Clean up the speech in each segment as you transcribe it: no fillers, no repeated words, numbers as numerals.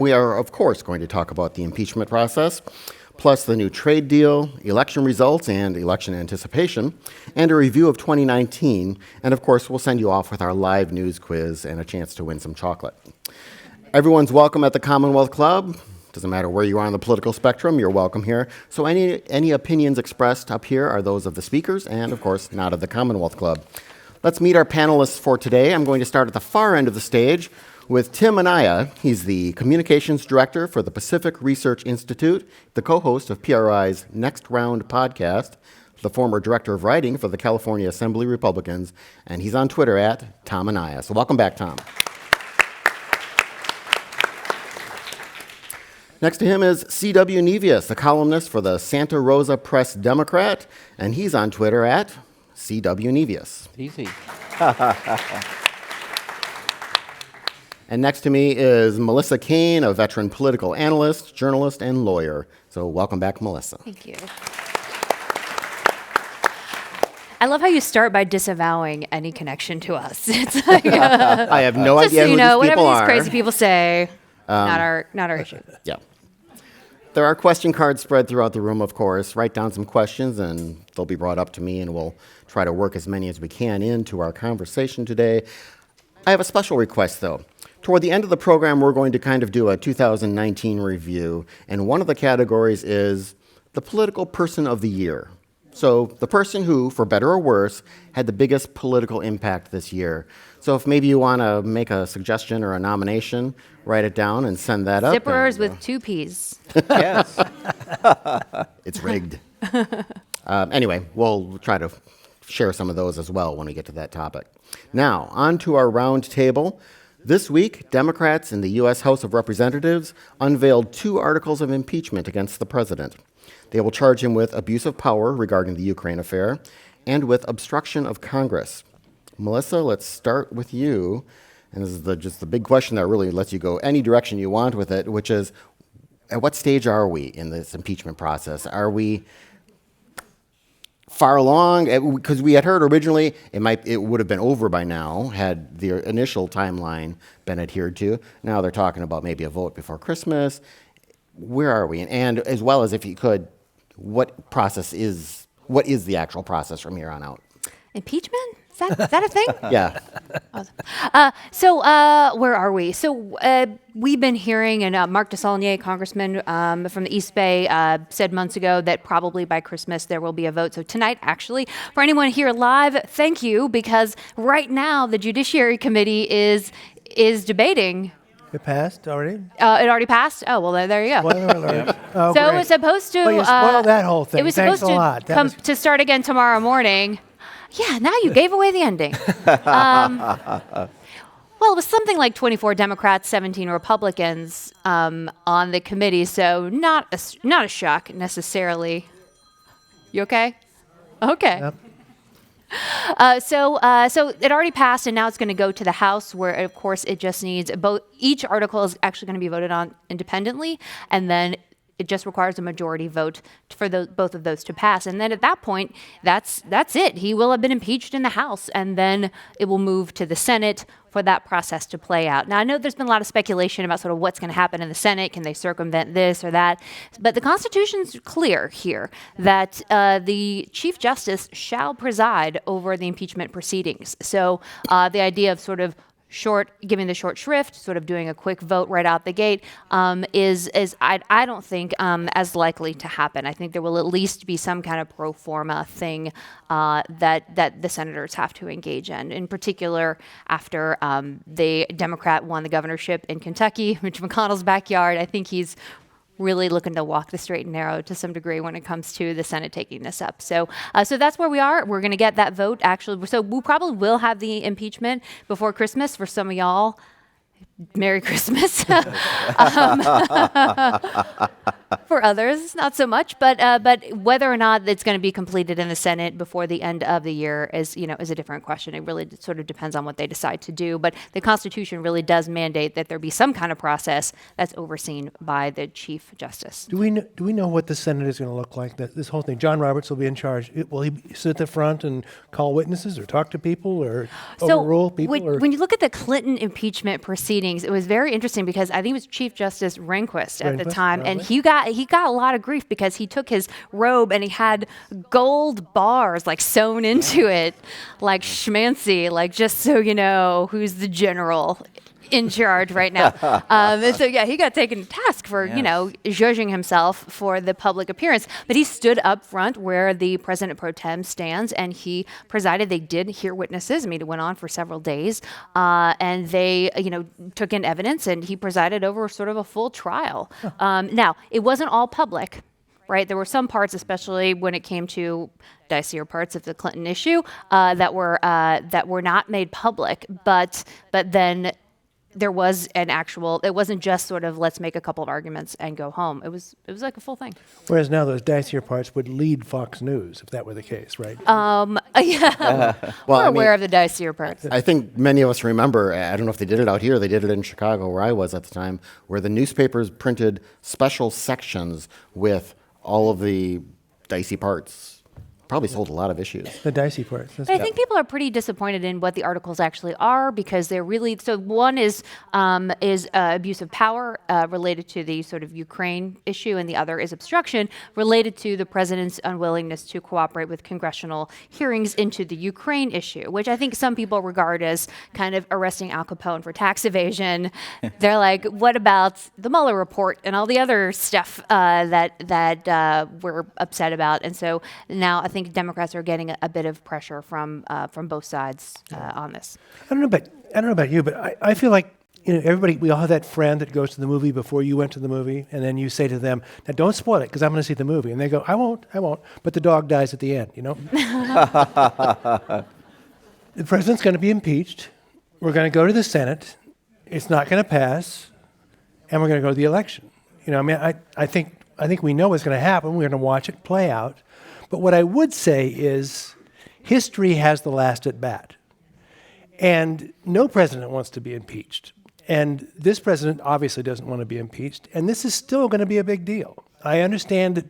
We are, of course, going to talk about the impeachment process, plus the new trade deal, election results and election anticipation, and a review of 2019. And of course, we'll send you off with our live news quiz and a chance to win some chocolate. Everyone's welcome at the Commonwealth Club. Doesn't matter where you are on the political spectrum, you're welcome here. So any opinions expressed up here are those of the speakers and, of course, not of the Commonwealth Club. Let's meet our panelists for today. I'm going to start at the far end of the stage with Tim Anaya. He's the Communications Director for the Pacific Research Institute, the co-host of PRI's Next Round podcast, the former Director of Writing for the California Assembly Republicans, and he's on Twitter at Tom Anaya. So welcome back, Tom. Next to him is C.W. Nevius, the columnist for the Santa Rosa Press Democrat, and he's on Twitter at C.W. Nevius. Easy. And next to me is Melissa Kane, a veteran political analyst, journalist, and lawyer. So welcome back, Melissa. Thank you. I love how you start by disavowing any connection to us. It's like, I have no just idea so you who know, these people whatever these are. crazy people say, not our issue. Yeah. There are question cards spread throughout the room, of course. Write down some questions, and they'll be brought up to me, and we'll try to work as many as we can into our conversation today. I have a special request, though. Toward the end of the program, we're going to kind of do a 2019 review, and one of the categories is the political person of the year. So the person who, for better or worse, had the biggest political impact this year. So if maybe you want to make a suggestion or a nomination, write it down and send that up. Zippers with 2 Ps. Yes. It's rigged. Anyway, we'll try to share some of those as well when we get to that topic. Now, on to our round table. This week, Democrats in the U.S. House of Representatives unveiled 2 articles of impeachment against the president. They will charge him with abuse of power regarding the Ukraine affair and with obstruction of Congress. Melissa, let's start with you. And this is just the big question that really lets you go any direction you want with it, which is, at what stage are we in this impeachment process? Are we far along? Because we had heard originally it would have been over by now had the initial timeline been adhered to. Now they're talking about maybe a vote before Christmas. Where are we? And as well as, if you could, what is the actual process from here on out? Impeachment? Is that a thing? Yeah. So where are we? So we've been hearing, and Mark DeSaulnier, congressman from the East Bay, said months ago that probably by Christmas there will be a vote. So tonight, actually, for anyone here live, thank you, because right now the Judiciary Committee is debating. It passed already? It already passed? Oh, well, there you go. Spoiler alert. Oh, So great. it was supposed to... Well, you spoiled that whole thing. It was Thanks supposed a lot. to come to start again tomorrow morning. Yeah, now you gave away the ending. Well, it was something like 24 Democrats, 17 Republicans on the committee, so not a shock necessarily. You okay? Okay. Yep. So it already passed, and now it's going to go to the House, where, of course, it just needs both. Each article is actually going to be voted on independently, and then it just requires a majority vote for both of those to pass. And then at that point, that's it. He will have been impeached in the House, and then it will move to the Senate for that process to play out. Now, I know there's been a lot of speculation about sort of what's going to happen in the Senate. Can they circumvent this or that? But the Constitution's clear here that the Chief Justice shall preside over the impeachment proceedings. So the idea of sort of giving the short shrift, sort of doing a quick vote right out the gate, is I don't think as likely to happen. I think there will at least be some kind of pro forma thing that the senators have to engage in particular after the Democrat won the governorship in Kentucky, Mitch McConnell's backyard. I think he's really looking to walk the straight and narrow to some degree when it comes to the Senate taking this up. So that's where we are. We're going to get that vote, actually. So we probably will have the impeachment before Christmas. For some of y'all, Merry Christmas. For For others, not so much. But whether or not it's going to be completed in the Senate before the end of the year is a different question. It really sort of depends on what they decide to do. But the Constitution really does mandate that there be some kind of process that's overseen by the Chief Justice. Do we know what the Senate is going to look like? This whole thing. John Roberts will be in charge. Will he sit at the front and call witnesses or talk to people or overrule people? When you look at the Clinton impeachment proceedings, it was very interesting because I think it was Chief Justice Rehnquist at the time, and he got a lot of grief because he took his robe and he had gold bars like sewn into it, like schmancy, like just so you know who's the general in charge right now. And so, yeah, he got taken to task for, judging himself for the public appearance. But he stood up front where the president pro tem stands, and he presided. They did hear witnesses. I mean, it went on for several days. And they, took in evidence, and he presided over sort of a full trial. Now, it wasn't all public. Right, there were some parts, especially when it came to dicier parts of the Clinton issue, that were not made public. But then there was an actual. It wasn't just sort of let's make a couple of arguments and go home. It was like a full thing. Whereas now those dicier parts would lead Fox News if that were the case, right? Yeah, we're aware of the dicier parts. I think many of us remember, I don't know if they did it out here, they did it in Chicago where I was at the time, where the newspapers printed special sections with all of the dicey parts. Probably sold a lot of issues. The dicey parts. But I think people are pretty disappointed in what the articles actually are because they're really so. One is abuse of power related to the sort of Ukraine issue, and the other is obstruction related to the president's unwillingness to cooperate with congressional hearings into the Ukraine issue, which I think some people regard as kind of arresting Al Capone for tax evasion. They're like, what about the Mueller report and all the other stuff that we're upset about? And so now I think Democrats are getting a bit of pressure from both sides on this. I don't know about you, but I feel like everybody. We all have that friend that goes to the movie before you went to the movie, and then you say to them, "Now don't spoil it because I'm going to see the movie," and they go, "I won't," but the dog dies at the end. The president's going to be impeached. We're going to go to the Senate. It's not going to pass, and we're going to go to the election. I think we know what's going to happen. We're going to watch it play out. But what I would say is history has the last at bat. And no president wants to be impeached. And this president obviously doesn't want to be impeached. And this is still going to be a big deal. I understand that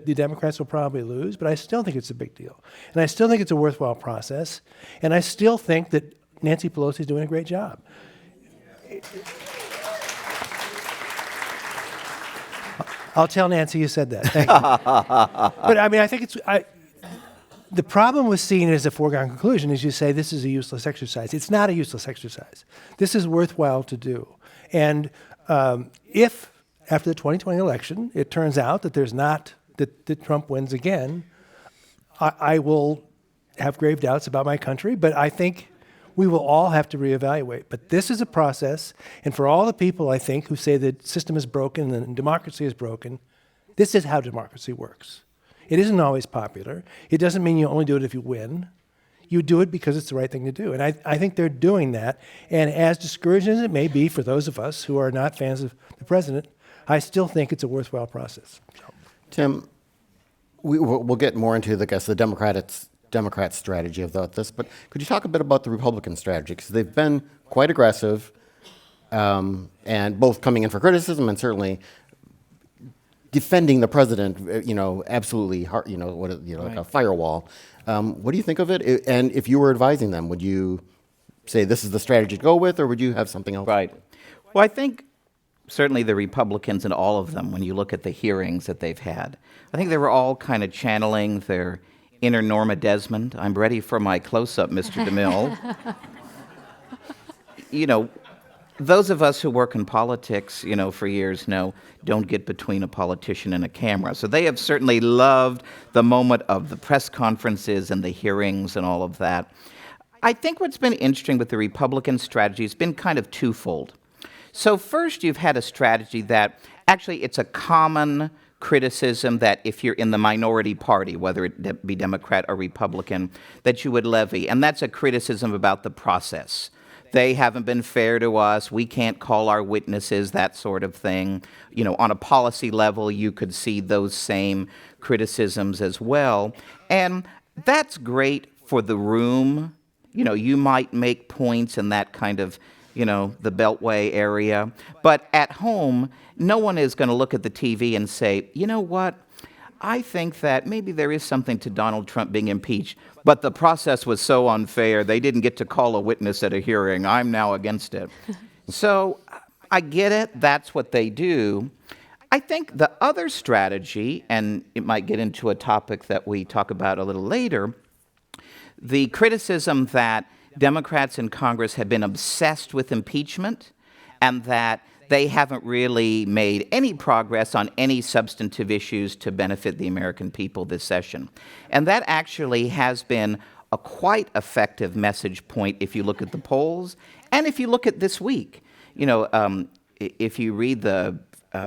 the Democrats will probably lose, but I still think it's a big deal. And I still think it's a worthwhile process. And I still think that Nancy Pelosi is doing a great job. I'll tell Nancy you said that. Thank you. But I think the problem with seeing it as a foregone conclusion is you say this is a useless exercise. It's not a useless exercise. This is worthwhile to do. And if after the 2020 election it turns out that that Trump wins again, I will have grave doubts about my country. But I think we will all have to reevaluate. But this is a process, and for all the people, I think, who say the system is broken and democracy is broken, this is how democracy works. It isn't always popular. It doesn't mean you only do it if you win. You do it because it's the right thing to do. And I think they're doing that. And as discouraging as it may be for those of us who are not fans of the president, I still think it's a worthwhile process. Tim, we'll get more into the Democrats' strategy about this, but could you talk a bit about the Republican strategy? Because they've been quite aggressive, and both coming in for criticism and certainly defending the president, absolutely, like a firewall. What do you think of it? And if you were advising them, would you say this is the strategy to go with, or would you have something else? Right. Well, I think certainly the Republicans and all of them, when you look at the hearings that they've had, I think they were all kind of channeling their inner Norma Desmond. I'm ready for my close-up, Mr. DeMille. Those of us who work in politics, for years know, don't get between a politician and a camera. So they have certainly loved the moment of the press conferences and the hearings and all of that. I think what's been interesting with the Republican strategy has been kind of twofold. So first, you've had a strategy that actually it's a common criticism that if you're in the minority party, whether it be Democrat or Republican, that you would levy. And that's a criticism about the process, they haven't been fair to us, we can't call our witnesses, that sort of thing. You know, on a policy level, you could see those same criticisms as well. And that's great for the room. You know, you might make points in that kind of, you know, the Beltway area. But at home, no one is going to look at the TV and say, you know what, I think that maybe there is something to Donald Trump being impeached, but the process was so unfair, they didn't get to call a witness at a hearing. I'm now against it. So I get it. That's what they do. I think the other strategy, and it might get into a topic that we talk about a little later, the criticism that Democrats in Congress have been obsessed with impeachment and that they haven't really made any progress on any substantive issues to benefit the American people this session. And that actually has been a quite effective message point if you look at the polls and if you look at this week. You know, if you read the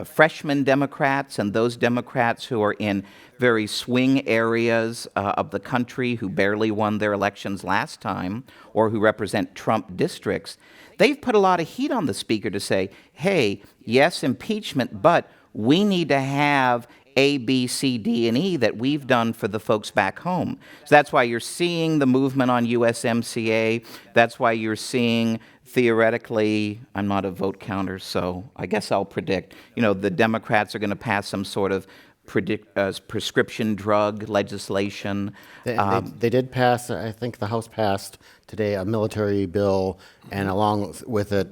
freshman Democrats and those Democrats who are in very swing areas of the country who barely won their elections last time or who represent Trump districts, they've put a lot of heat on the speaker to say, hey, yes, impeachment, but we need to have A, B, C, D, and E that we've done for the folks back home. So that's why you're seeing the movement on USMCA. That's why you're seeing, theoretically, I'm not a vote counter, so I guess I'll predict, you know, the Democrats are going to pass some sort of prescription drug legislation. They did pass, I think the House passed today, a military bill, and along with it,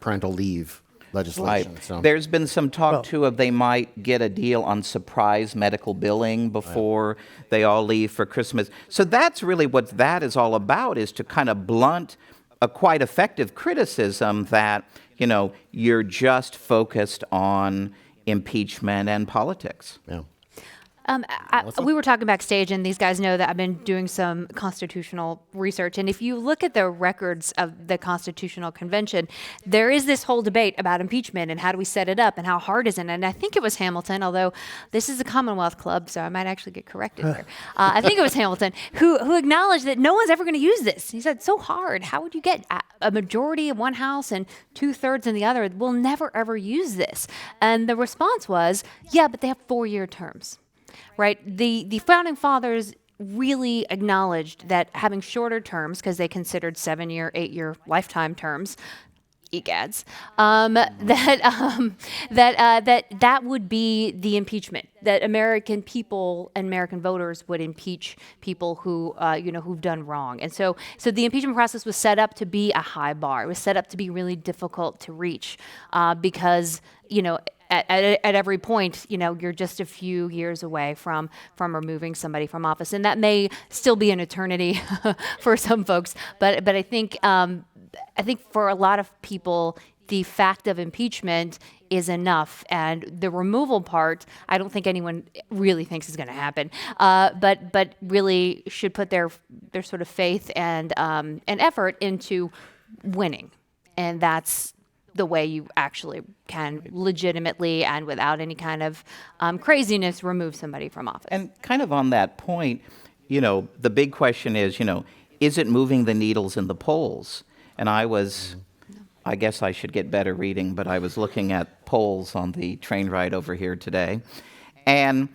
parental leave legislation. Right. So. There's been some talk, too, of they might get a deal on surprise medical billing before they all leave for Christmas. So that's really what that is all about, is to kind of blunt a quite effective criticism that, you know, you're just focused on impeachment and politics. Yeah. We were talking backstage, and these guys know that I've been doing some constitutional research. And if you look at the records of the Constitutional Convention, there is this whole debate about impeachment and how do we set it up and how hard is it. And I think it was Hamilton, although this is a Commonwealth Club, so I might actually get corrected here. I think it was Hamilton who acknowledged that no one's ever going to use this. He said, so hard. How would you get a majority in one house and 2/3 in the other? We'll never, ever use this. And the response was, yeah, but they have 4-year terms. Right? The Founding Fathers really acknowledged that having shorter terms, because they considered 7-year, 8-year lifetime terms, egads, that would be the impeachment. That American people and American voters would impeach people who who've done wrong. And so the impeachment process was set up to be a high bar. It was set up to be really difficult to reach because at every point, you're just a few years away from removing somebody from office, and that may still be an eternity for some folks. But I think for a lot of people, the fact of impeachment is enough, and the removal part, I don't think anyone really thinks is going to happen. But really should put their sort of faith and effort into winning, and that's the way you actually can legitimately and without any kind of craziness remove somebody from office. And kind of on that point, the big question is, is it moving the needles in the polls? And I guess I should get better reading, but I was looking at polls on the train ride over here today. And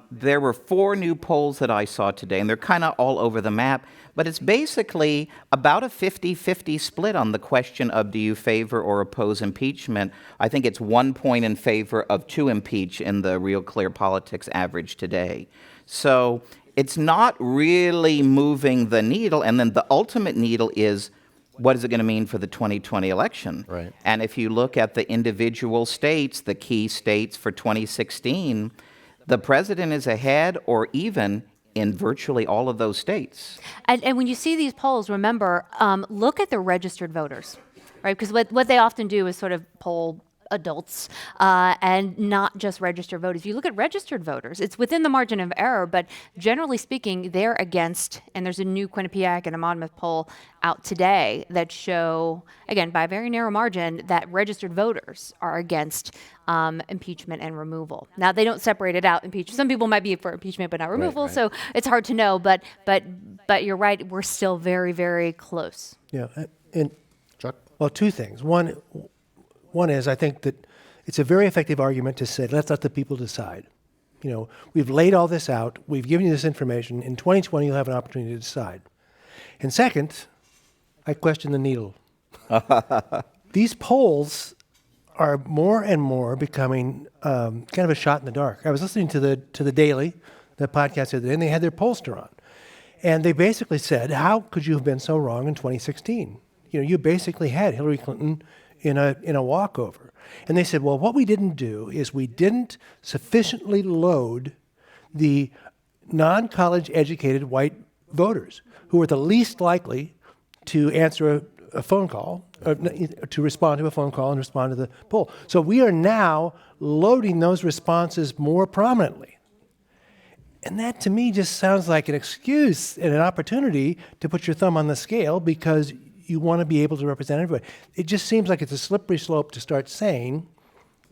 there were 4 new polls that I saw today, and they're kind of all over the map. But it's basically about a 50-50 split on the question of do you favor or oppose impeachment. I think it's 1 point in favor of to impeach in the Real Clear Politics average today. So it's not really moving the needle. And then the ultimate needle is, what is it going to mean for the 2020 election? Right. And if you look at the individual states, the key states for 2016, the president is ahead or even in virtually all of those states. And when you see these polls, remember, look at the registered voters, right? Because what they often do is sort of poll adults and not just registered voters. If you look at registered voters, it's within the margin of error, but generally speaking, they're against, and there's a new Quinnipiac and a Monmouth poll out today that show, again, by a very narrow margin, that registered voters are against impeachment and removal. Now, they don't separate it out. Some people might be for impeachment but not removal, right. So it's hard to know, but you're right, we're still very, very close. Yeah, And Chuck? well, two things. One is I think that it's a very effective argument to say, let's let the people decide. We've laid all this out. We've given you this information. In 2020, you'll have an opportunity to decide. And second, I question the needle. These polls are more and more becoming kind of a shot in the dark. I was listening to the Daily, the podcast the other day, and they had their pollster on. And they basically said, how could you have been so wrong in 2016? You basically had Hillary Clinton in a walkover. And they said, well, what we didn't do is we didn't sufficiently load the non-college educated white voters who are the least likely to answer a phone call, to respond to a phone call and respond to the poll. So we are now loading those responses more prominently. And that to me just sounds like an excuse and an opportunity to put your thumb on the scale because you want to be able to represent everybody. It just seems like it's a slippery slope to start saying,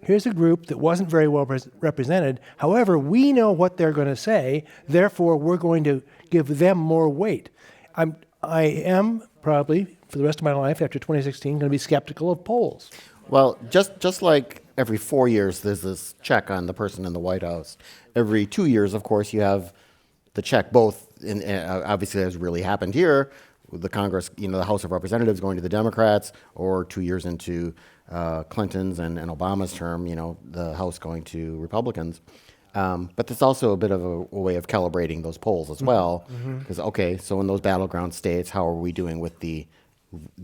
here's a group that wasn't very well represented. However, we know what they're going to say. Therefore, we're going to give them more weight. I am probably, for the rest of my life after 2016, going to be skeptical of polls. Well, just like every 4 years, there's this check on the person in the White House. Every 2 years, of course, you have the check both, obviously as really happened here, with the Congress, the House of Representatives going to the Democrats, or 2 years into Clinton's and Obama's term, the House going to Republicans. But there's also a bit of a way of calibrating those polls as well. Because, okay, so in those battleground states, how are we doing with the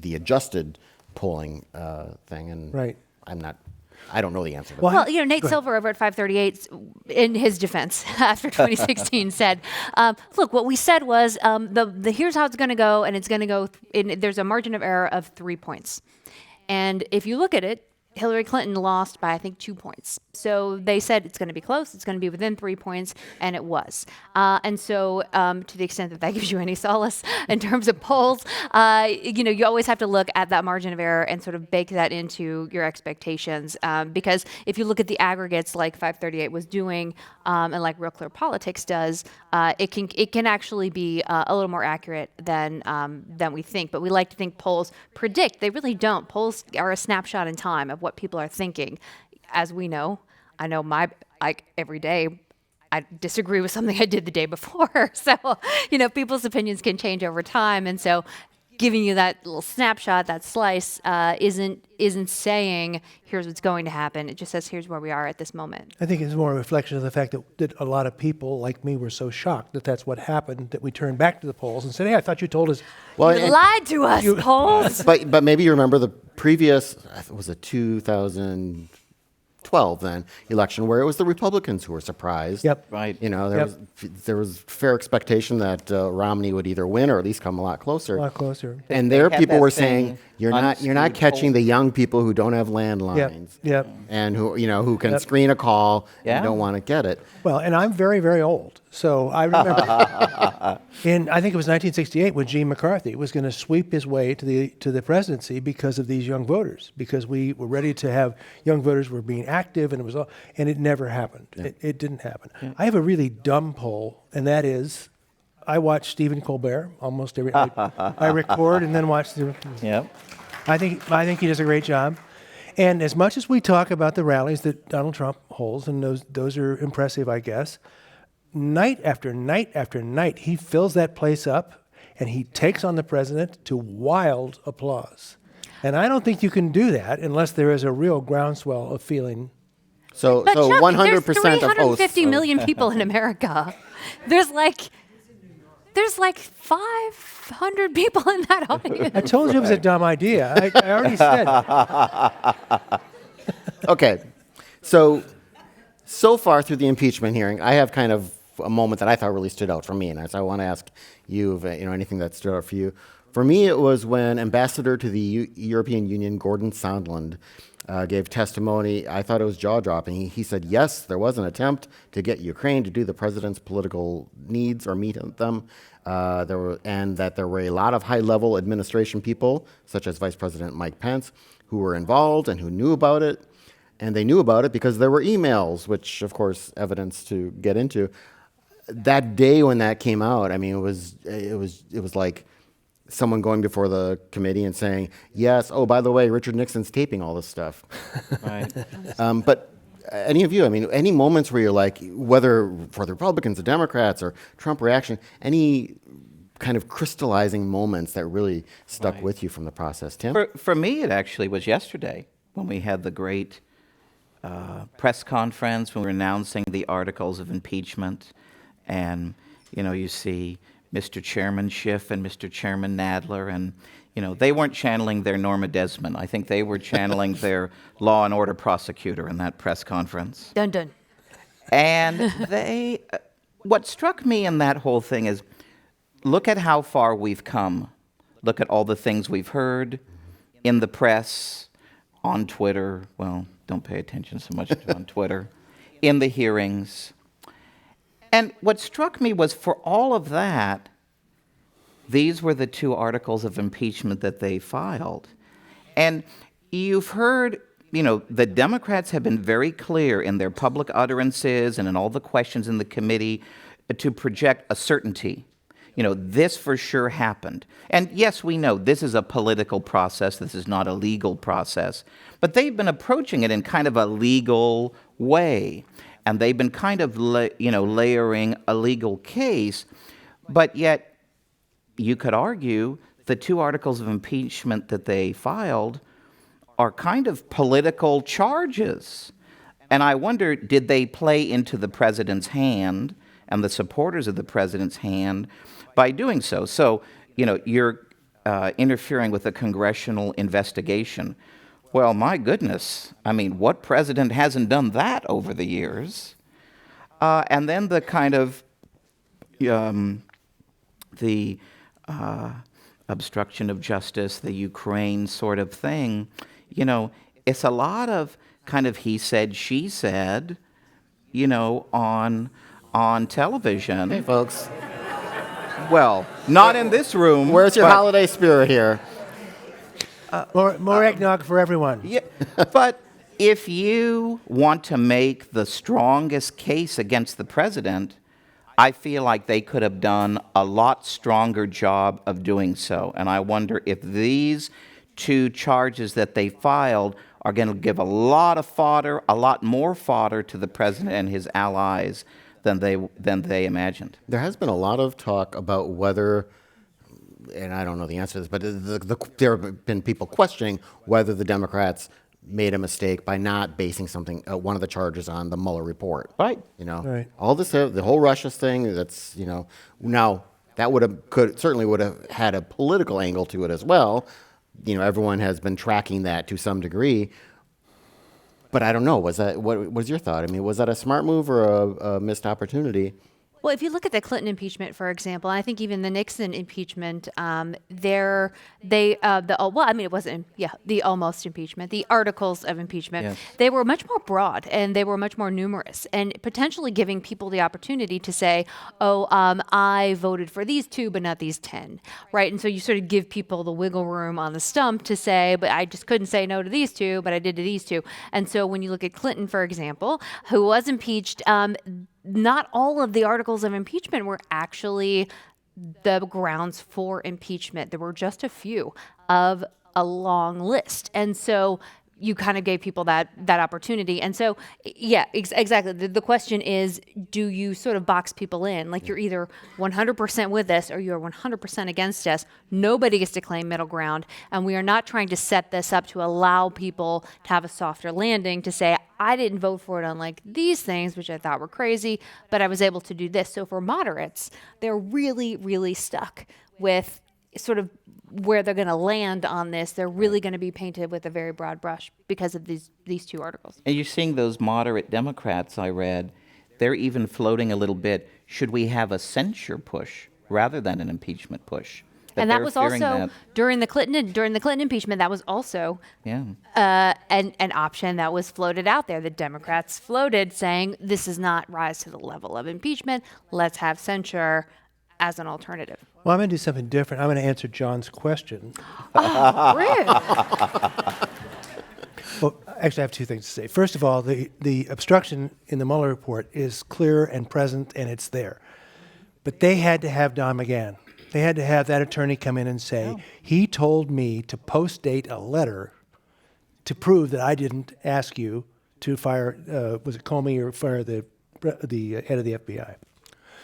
adjusted polling thing? And Right. I don't know the answer to that. Well, Nate Silver over at 538, in his defense after 2016, said, "Look, what we said was here's how it's going to go, and it's going to go. There's a margin of error of 3 points, and if you look at it, Hillary Clinton lost by, I think, 2 points. So they said it's going to be close, it's going to be within 3 points, and it was. And so to the extent that gives you any solace in terms of polls, you always have to look at that margin of error and sort of bake that into your expectations. Because if you look at the aggregates like 538 was doing and like Real Clear Politics does, it can actually be a little more accurate than we think. But we like to think polls predict. They really don't. Polls are a snapshot in time of what people are thinking. As we know, I know every day I disagree with something I did the day before. So, people's opinions can change over time. And so giving you that little snapshot, that slice, isn't saying here's what's going to happen. It just says here's where we are at this moment. I think it's more a reflection of the fact that a lot of people like me were so shocked that that's what happened, that we turned back to the polls and said, hey, I thought you told us. Well, You lied to us, polls. But maybe you remember the previous, was it 2012 then, election, where it was the Republicans who were surprised. Yep. Right. There was fair expectation that Romney would either win or at least come a lot closer. A lot closer. And They there had people that were thing saying you're not unskewed catching polls. the young people who don't have landlines. Yep. And who can screen a call Yeah. and don't want to get it. Well, and I'm very, very old. So I remember I think it was 1968 when Gene McCarthy was going to sweep his way to the presidency because of these young voters, because we were ready to have young voters were being active, and it never happened. Yeah. It didn't happen. Yeah. I have a really dumb poll, and that is I watch Stephen Colbert almost every night. I record and then watch the. Yep. I think he does a great job. And as much as we talk about the rallies that Donald Trump holds, and those are impressive, I guess, night after night after night, he fills that place up, and he takes on the president to wild applause. And I don't think you can do that unless there is a real groundswell of feeling. So But Chuck, 100% there's of hosts. 350 million people in America. There's like 500 people in that audience. I told you it was a dumb idea. I already said. Okay. So far through the impeachment hearing, I have kind of a moment that I thought really stood out for me, and so I want to ask you if anything that stood out for you. For me, it was when Ambassador to the European Union, Gordon Sondland, gave testimony. I thought it was jaw-dropping. He said, yes, there was an attempt to get Ukraine to do the president's political needs or meet them, and that there were a lot of high-level administration people, such as Vice President Mike Pence, who were involved and who knew about it. And they knew about it because there were emails, which, of course, evidence to get into. That day when that came out, I mean, it was like someone going before the committee and saying, yes, oh, by the way, Richard Nixon's taping all this stuff. Right. But any of you, I mean, any moments where you're like, whether for the Republicans, the Democrats, or Trump reaction, any kind of crystallizing moments that really stuck with you from the process? Tim? For me, it actually was yesterday when we had the great press conference when we were announcing the articles of impeachment. And, you see Mr. Chairman Schiff and Mr. Chairman Nadler, and, they weren't channeling their Norma Desmond. I think they were channeling their law and order prosecutor in that press conference. Dun dun. And what struck me in that whole thing is, look at how far we've come. Look at all the things we've heard in the press, on Twitter. Well, don't pay attention so much on Twitter. In the hearings. And what struck me was, for all of that, these were the 2 articles of impeachment that they filed. And you've heard, the Democrats have been very clear in their public utterances and in all the questions in the committee to project a certainty. This for sure happened. And yes, we know this is a political process. This is not a legal process. But they've been approaching it in kind of a legal way. And they've been kind of, layering a legal case. But yet, you could argue the 2 articles of impeachment that they filed are kind of political charges. And I wonder, did they play into the president's hand and the supporters of the president's hand by doing so? So, you're interfering with a congressional investigation. Well, my goodness, I mean, what president hasn't done that over the years? And then the kind of the obstruction of justice, the Ukraine sort of thing, it's a lot of kind of he said, she said, on television. Hey, folks. Well, not in this room. Where's your but- holiday spirit here? More eggnog for everyone. Yeah, but if you want to make the strongest case against the president, I feel like they could have done a lot stronger job of doing so. And I wonder if these 2 charges that they filed are going to give a lot of fodder, a lot more fodder to the president and his allies than they imagined. There has been a lot of talk about whether, and I don't know the answer to this, but there have been people questioning whether the Democrats made a mistake by not basing one of the charges on the Mueller report. Right. Right. All this, the whole Russia thing, that's, now that certainly would have had a political angle to it as well. Everyone has been tracking that to some degree. But I don't know, what was your thought? I mean, was that a smart move or a missed opportunity? Well, if you look at the Clinton impeachment, for example, and I think even the Nixon impeachment, it wasn't, the almost impeachment, the articles of impeachment, Yes. They were much more broad and they were much more numerous, and potentially giving people the opportunity to say, I voted for these 2, but not these 10, right? And so you sort of give people the wiggle room on the stump to say, but I just couldn't say no to these 2, but I did to these 2. And so when you look at Clinton, for example, who was impeached, not all of the articles of impeachment were actually the grounds for impeachment. There were just a few of a long list. And so you kind of gave people that opportunity. And so, exactly. The question is, do you sort of box people in? Like you're either 100% with us or you're 100% against us. Nobody gets to claim middle ground. And we are not trying to set this up to allow people to have a softer landing, to say, I didn't vote for it on like these things, which I thought were crazy, but I was able to do this. So for moderates, they're really, really stuck with sort of where they're going to land on this. They're really going to be painted with a very broad brush because of these 2 articles. And you're seeing those moderate Democrats I read, they're even floating a little bit, should we have a censure push rather than an impeachment push? And that they're was fearing also that. during the Clinton impeachment. That was also an option that was floated out there. The Democrats floated saying this does not rise to the level of impeachment. Let's have censure as an alternative. Well, I'm going to do something different. I'm going to answer John's question. Rude. Well, actually, I have 2 things to say. First of all, the obstruction in the Mueller report is clear and present, and it's there. But they had to have Don McGahn. They had to have that attorney come in and say, he told me to post-date a letter to prove that I didn't ask you to fire, was it Comey, or fire the head of the FBI.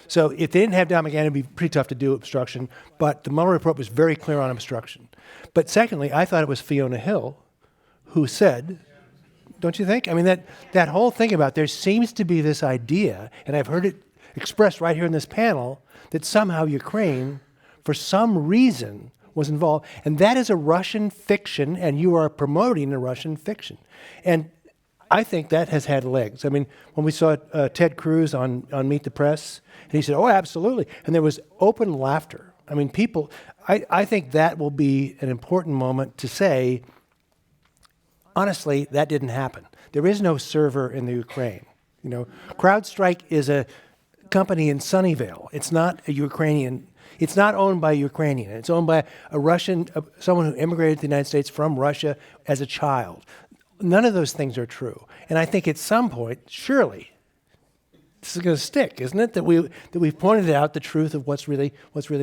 So if they didn't have Don McGahn, it'd be pretty tough to do obstruction, but the Mueller report was very clear on obstruction. But secondly, I thought it was Fiona Hill who said, don't you think? I mean, that whole thing about there seems to be this idea, and I've heard it expressed right here in this panel, that somehow Ukraine, for some reason, was involved. And that is a Russian fiction, and you are promoting a Russian fiction. And I think that has had legs. I mean, when we saw Ted Cruz on Meet the Press, and he said, oh, absolutely. And there was open laughter. I mean, people, I think that will be an important moment to say, honestly, that didn't happen. There is no server in the Ukraine. You know, CrowdStrike is a company in Sunnyvale. It's not a Ukrainian. It's not owned by a Ukrainian. It's owned by a Russian, someone who immigrated to the United States from Russia as a child. None of those things are true. And I think at some point, surely, this is going to stick, isn't it? That we've pointed out the truth of what's really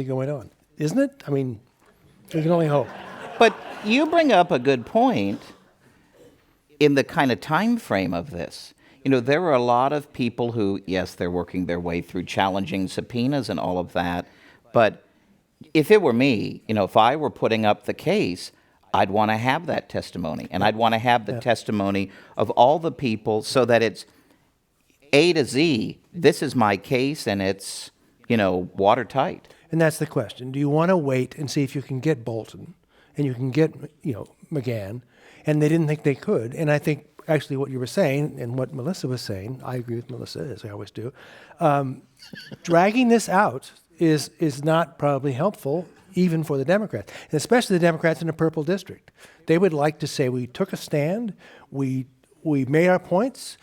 going on, isn't it? I mean, we can only hope. But you bring up a good point in the kind of time frame of this. You know, there are a lot of people who, yes, they're working their way through challenging subpoenas and all of that. But if it were me, you know, if I were putting up the case, I'd want to have that testimony. And I'd want to have the testimony of all the people so that it's A to Z. This is my case, and it's, you know, watertight. And that's the question. Do you want to wait and see if you can get Bolton and you can get, you know, McGahn? And they didn't think they could. And I think actually what you were saying and what Melissa was saying, I agree with Melissa, as I always do, dragging this out is not probably helpful even for the Democrats, and especially the Democrats in the purple district. They would like to say, we took a stand, we made our points,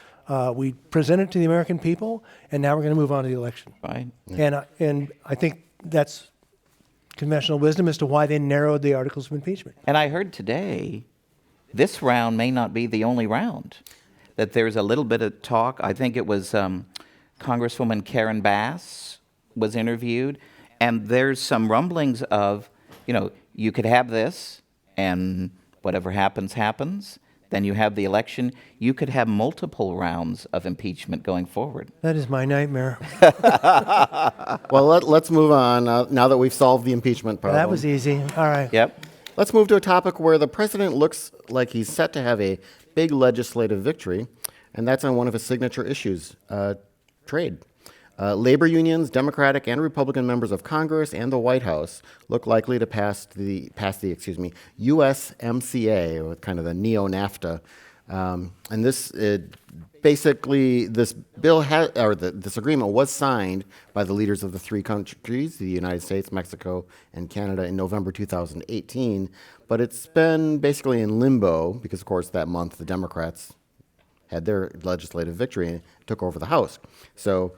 we presented to the American people, and now we're going to move on to the election. Right. And I think that's conventional wisdom as to why they narrowed the articles of impeachment. And I heard today, this round may not be the only round, that there's a little bit of talk. I think it was Congresswoman Karen Bass was interviewed, and there's some rumblings of, you know, you could have this, and whatever happens, happens. Then you have the election. You could have multiple rounds of impeachment going forward. That is my nightmare. Well, let's move on now that we've solved the impeachment problem. That was easy. All right. Yep. Let's move to a topic where the president looks like he's set to have a big legislative victory, and that's on one of his signature issues, trade. Labor unions, Democratic and Republican members of Congress and the White House look likely to pass the USMCA, or kind of the neo-NAFTA. And this basically, this bill this agreement was signed by the leaders of the three countries, the United States, Mexico, and Canada, in November 2018. But it's been basically in limbo because, of course, that month the Democrats had their legislative victory and took over the House. So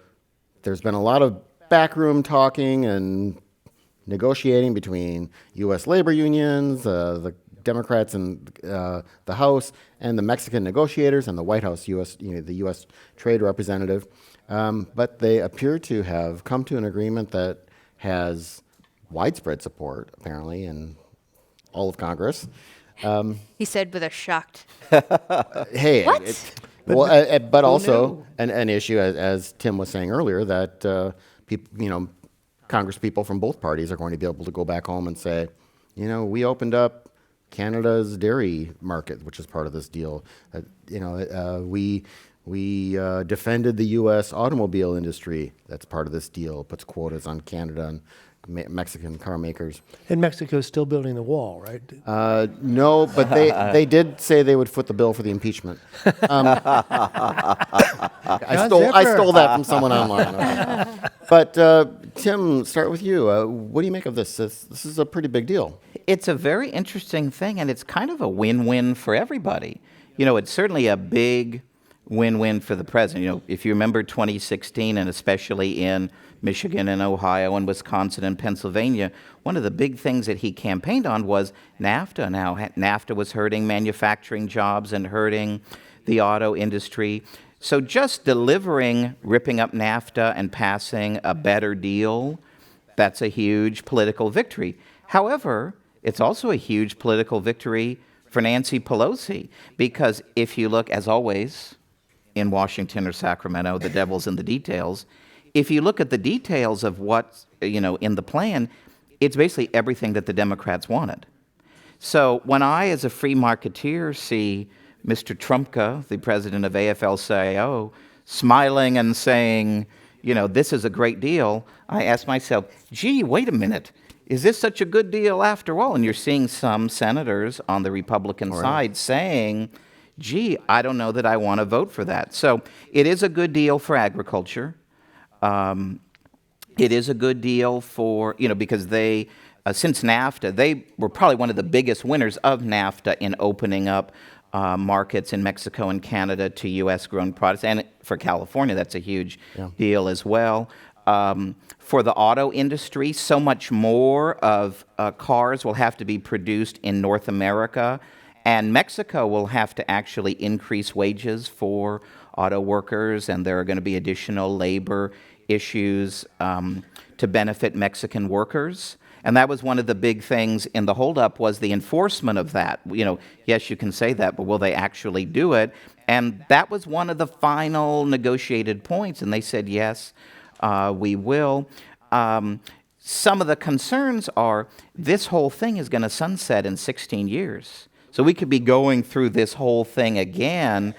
there's been a lot of backroom talking and negotiating between U.S. labor unions, the Democrats in the House, and the Mexican negotiators, and the White House, the U.S. Trade Representative. But they appear to have come to an agreement that has widespread support, apparently, in all of Congress. He said with a shocked. Hey, What? but also an issue, as Tim was saying earlier, that people, Congress people from both parties are going to be able to go back home and say, we opened up Canada's dairy market, which is part of this deal. We defended the U.S. automobile industry. That's part of this deal. Puts quotas on Canada and Mexican car makers. And Mexico's still building the wall, right? No, but they did say they would foot the bill for the impeachment. I stole that from someone online. Okay. But Tim, start with you. What do you make of this? This is a pretty big deal. It's a very interesting thing, and it's kind of a win-win for everybody. It's certainly a big win-win for the president. If you remember 2016, and especially in Michigan and Ohio and Wisconsin and Pennsylvania, one of the big things that he campaigned on was NAFTA. Now, NAFTA was hurting manufacturing jobs and hurting the auto industry. So just ripping up NAFTA and passing a better deal That's a huge political victory. However, it's also a huge political victory for Nancy Pelosi, because if you look, as always, in Washington or Sacramento, the devil's in the details. If you look at the details of what's, in the plan, it's basically everything that the Democrats wanted. So when I, as a free marketeer, see Mr. Trumka, the president of AFL-CIO, smiling and saying, this is a great deal, I ask myself, gee, wait a minute. Is this such a good deal after all? And you're seeing some senators on the Republican side saying, gee, I don't know that I want to vote for that. So it is a good deal for agriculture. It is a good deal for, because they, since NAFTA, they were probably one of the biggest winners of NAFTA in opening up markets in Mexico and Canada to U.S.-grown products. And for California, that's a huge deal as well. For the auto industry, so much more of cars will have to be produced in North America, and Mexico will have to actually increase wages for auto workers, and there are going to be additional labor issues to benefit Mexican workers. And that was one of the big things in the holdup, was the enforcement of that. Yes, you can say that, but will they actually do it? And that was one of the final negotiated points, and they said, yes, we will. Some of the concerns are this whole thing is going to sunset in 16 years. So we could be going through this whole thing again.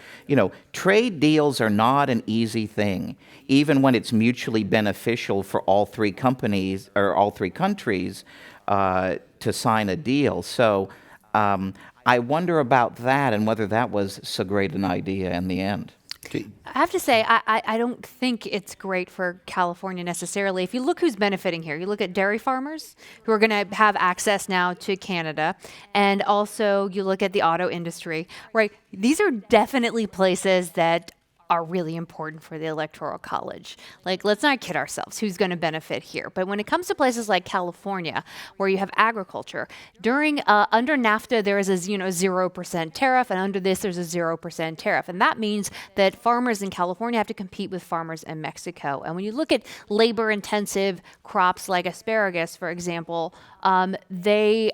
Trade deals are not an easy thing, even when it's mutually beneficial for all three companies or all three countries to sign a deal. So I wonder about that and whether that was so great an idea in the end. I have to say, I don't think it's great for California necessarily. If you look who's benefiting here, you look at dairy farmers who are going to have access now to Canada, and also you look at the auto industry, right? These are definitely places that are really important for the Electoral College. Like, let's not kid ourselves, who's going to benefit here? But when it comes to places like California, where you have agriculture, under NAFTA, there is a 0% tariff, and under this, there's a 0% tariff. And that means that farmers in California have to compete with farmers in Mexico. And when you look at labor-intensive crops like asparagus, for example, they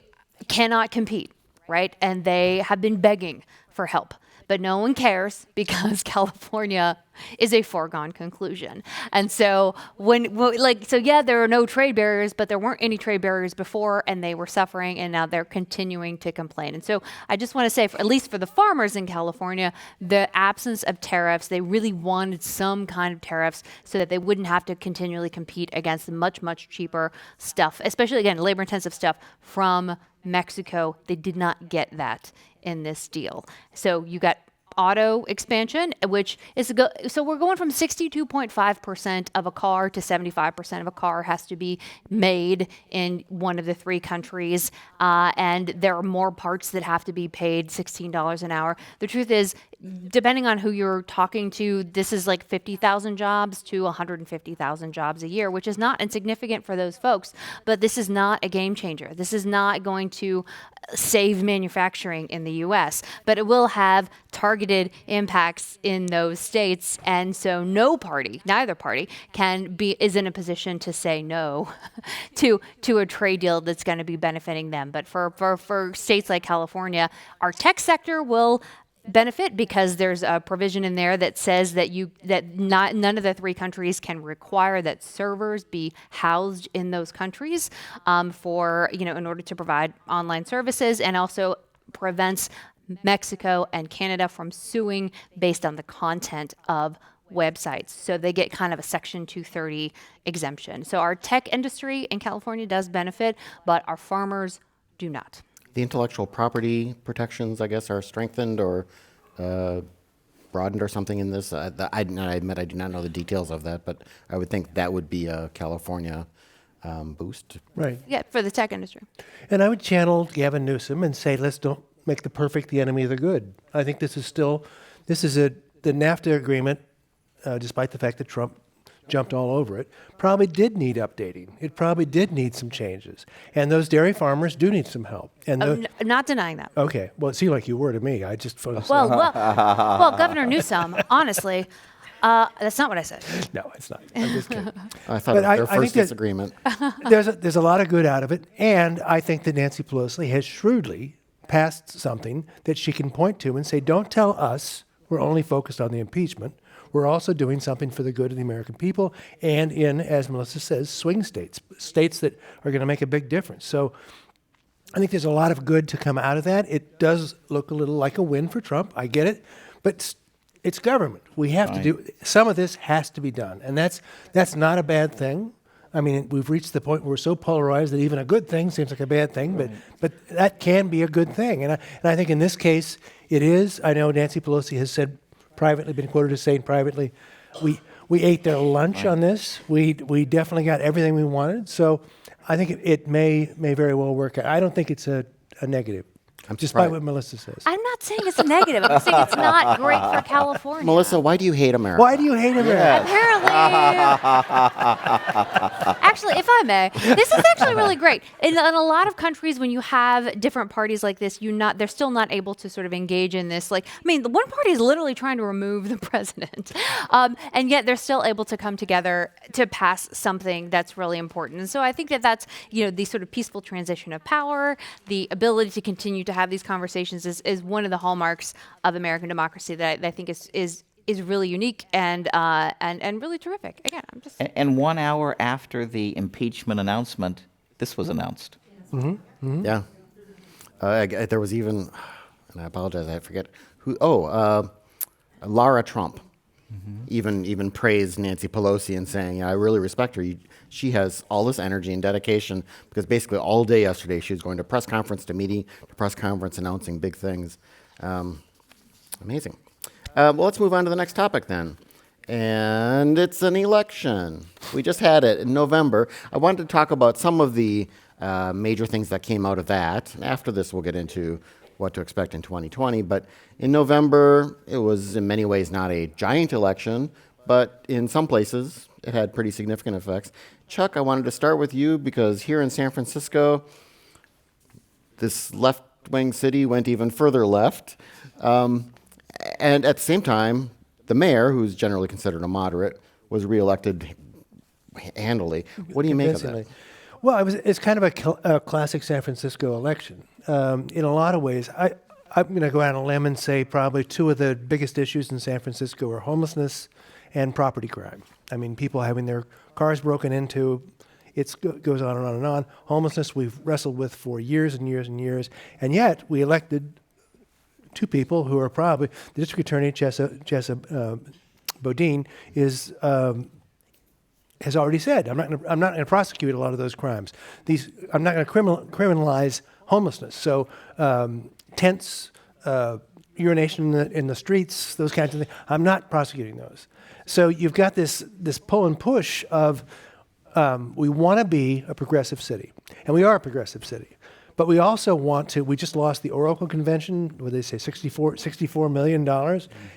cannot compete, right? And they have been begging for help. But no one cares because California is a foregone conclusion. And so there are no trade barriers, but there weren't any trade barriers before, and they were suffering, and now they're continuing to complain. And so I just want to say, at least for the farmers in California, the absence of tariffs, they really wanted some kind of tariffs so that they wouldn't have to continually compete against much, much cheaper stuff, especially, again, labor-intensive stuff from Mexico. They did not get that in this deal. So you got auto expansion, which is so we're going from 62.5% of a car to 75% of a car has to be made in one of the three countries, and there are more parts that have to be paid $16 an hour. The truth is, depending on who you're talking to, this is like 50,000 jobs to 150,000 jobs a year, which is not insignificant for those folks, but this is not a game changer. This is not going to save manufacturing in the U.S., but it will have targeted impacts in those states, and so neither party is in a position to say no to a trade deal that's going to be benefiting them. But for states like California, our tech sector will benefit because there's a provision in there that says that none of the three countries can require that servers be housed in those countries in order to provide online services, and also prevents Mexico and Canada from suing based on the content of websites. So they get kind of a Section 230 exemption. So our tech industry in California does benefit, but our farmers do not. The intellectual property protections, I guess, are strengthened or broadened or something in this. I admit I do not know the details of that, but I would think that would be a California boost. Right. Yeah, for the tech industry. And I would channel Gavin Newsom and say, let's don't make the perfect the enemy of the good. I think the NAFTA agreement, despite the fact that Trump jumped all over it, probably did need updating. It probably did need some changes. And those dairy farmers do need some help. And I'm not denying that. Okay. Well, it seemed like you were to me. I just focused well, Governor Newsom, honestly, That's not what I said. No, it's not. I'm just kidding. I thought But it was their I think first that- disagreement. There's a lot of good out of it, and I think that Nancy Pelosi has shrewdly passed something that she can point to and say, don't tell us we're only focused on the impeachment. We're also doing something for the good of the American people and in, as Melissa says, swing states, states that are going to make a big difference. So I think there's a lot of good to come out of that. It does look a little like a win for Trump. I get it. But it's government. We have to do, some of this has to be done. And that's not a bad thing. I mean, we've reached the point where we're so polarized that even a good thing seems like a bad thing, but that can be a good thing. And I think in this case, it is. I know Nancy Pelosi has said privately, been quoted as saying privately, we ate their lunch on this. We definitely got everything we wanted. So I think it may very well work out. I don't think it's a negative, despite surprised. what Melissa says. I'm not saying it's a negative. I'm saying it's not great for California. Melissa, why do you hate America? Why do you hate America? Apparently, actually, if I may, this is actually really great. In a lot of countries, when you have different parties like this, they're still not able to sort of engage in this. Like, I mean, the one party is literally trying to remove the president, and yet they're still able to come together to pass something that's really important. And so I think that's the sort of peaceful transition of power, the ability to continue to have these conversations is one of the hallmarks of American democracy that I think is really unique and really terrific. Again, I'm just And 1 hour after the impeachment announcement, this was announced. Yeah. There was even, and I apologize, I forget who. Oh, Lara Trump. Even praised Nancy Pelosi and saying, I really respect her. She has all this energy and dedication because basically all day yesterday she was going to press conference to meeting to press conference announcing big things. Amazing. Well, let's move on to the next topic then. And it's an election. We just had it in November. I wanted to talk about some of the major things that came out of that. And after this, we'll get into what to expect in 2020. But in November, it was in many ways not a giant election, but in some places, it had pretty significant effects. Chuck, I wanted to start with you because here in San Francisco, this left-wing city went even further left. And at the same time, the mayor, who's generally considered a moderate, was reelected handily. What do you make of that? Convincingly. Well, it's kind of a classic San Francisco election. In a lot of ways, I'm going to go out on a limb and say probably two of the biggest issues in San Francisco are homelessness and property crime. I mean, people having their cars broken into. It goes on and on and on. Homelessness we've wrestled with for years and years and years, and yet we elected two people who are probably the district attorney, Chesa Bodine, has already said, I'm not going to prosecute a lot of those crimes. I'm not going to criminalize homelessness. So tents, urination in the streets, those kinds of things. I'm not prosecuting those. So you've got this pull and push of we want to be a progressive city, and we are a progressive city. But we also want to, we just lost the Oracle Convention, what did they say, $64 million.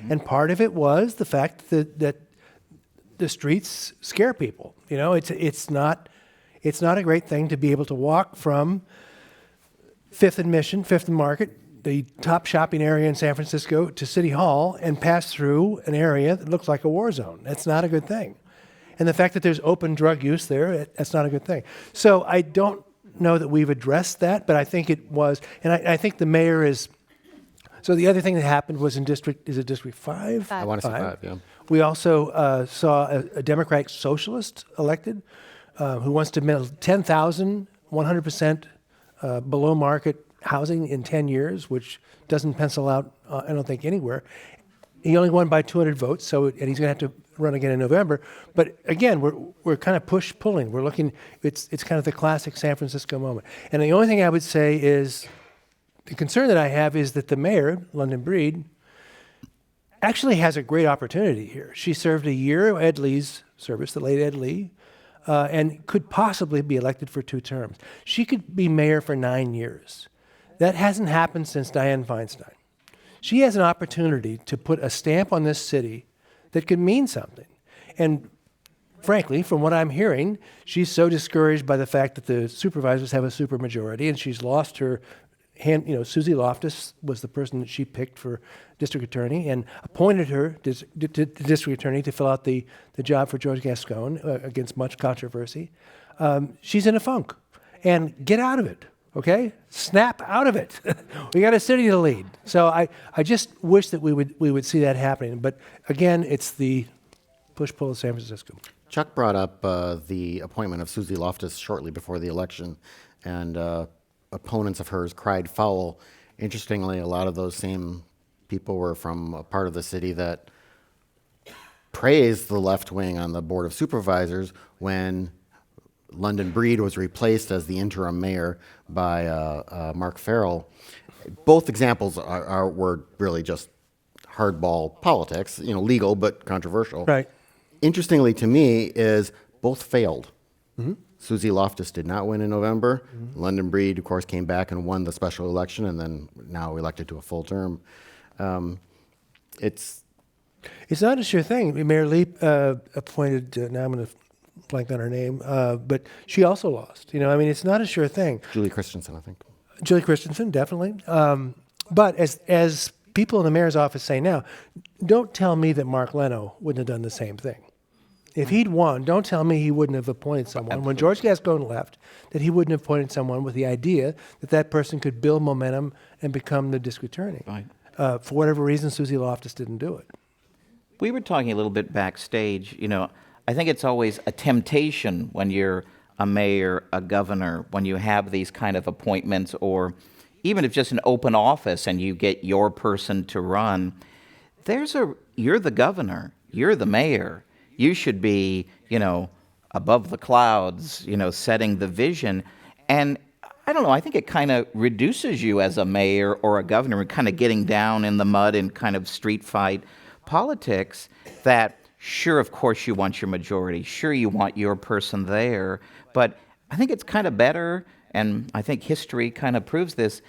And part of it was the fact that the streets scare people. You know, it's not a great thing to be able to walk from Fifth and Mission, Fifth and Market, the top shopping area in San Francisco, to City Hall and pass through an area that looks like a war zone. That's not a good thing. And the fact that there's open drug use there, that's not a good thing. So I don't know that we've addressed that, but I think it was, and I think the mayor is. So the other thing that happened was in District 5? I want to say 5, yeah. We also saw a Democratic socialist elected who wants to build 10,000, 100% below market housing in 10 years, which doesn't pencil out, I don't think, anywhere. He only won by 200 votes, and he's going to have to run again in November. But again, we're kind of push-pulling. We're looking, it's kind of the classic San Francisco moment. And the only thing I would say is, the concern that I have is that the mayor, London Breed, actually has a great opportunity here. She served a year of Ed Lee's service, the late Ed Lee, and could possibly be elected for 2 terms. She could be mayor for 9 years. That hasn't happened since Dianne Feinstein. She has an opportunity to put a stamp on this city that could mean something. And frankly, from what I'm hearing, she's so discouraged by the fact that the supervisors have a supermajority and she's lost her Susie Loftus was the person that she picked for district attorney and appointed her district attorney to fill out the job for George Gascon against much controversy. She's in a funk, and get out of it. Okay, snap out of it. We got a city to lead. So I just wish that we would see that happening. But again, it's the push-pull of San Francisco. Chuck brought up the appointment of Susie Loftus shortly before the election, and opponents of hers cried foul. Interestingly, a lot of those same people were from a part of the city that praised the left wing on the Board of Supervisors when London Breed was replaced as the interim mayor by Mark Farrell. Both examples were really just hardball politics, legal but controversial. Right. Interestingly to me is both failed. Susie Loftus did not win in November. London Breed, of course, came back and won the special election and then now elected to a full term. It's not a sure thing. Mayor Leap appointed, now I'm going to blank on her name, but she also lost. It's not a sure thing. Julie Christensen, I think. Julie Christensen, definitely. But as people in the mayor's office say now, don't tell me that Mark Leno wouldn't have done the same thing. If he'd won, don't tell me he wouldn't have appointed someone. Absolutely. When George Gascon left, that he wouldn't have appointed someone with the idea that that person could build momentum and become the district attorney. Right. For whatever reason, Susie Loftus didn't do it. We were talking a little bit backstage. I think it's always a temptation when you're a mayor, a governor, when you have these kind of appointments, or even if just an open office and you get your person to run. You're the governor, you're the mayor. You should be, above the clouds, setting the vision. And I don't know, I think it kind of reduces you as a mayor or a governor, kind of getting down in the mud in kind of street fight politics that, sure, of course you want your majority. Sure, you want your person there. But I think it's kind of better, and I think history kind of proves this,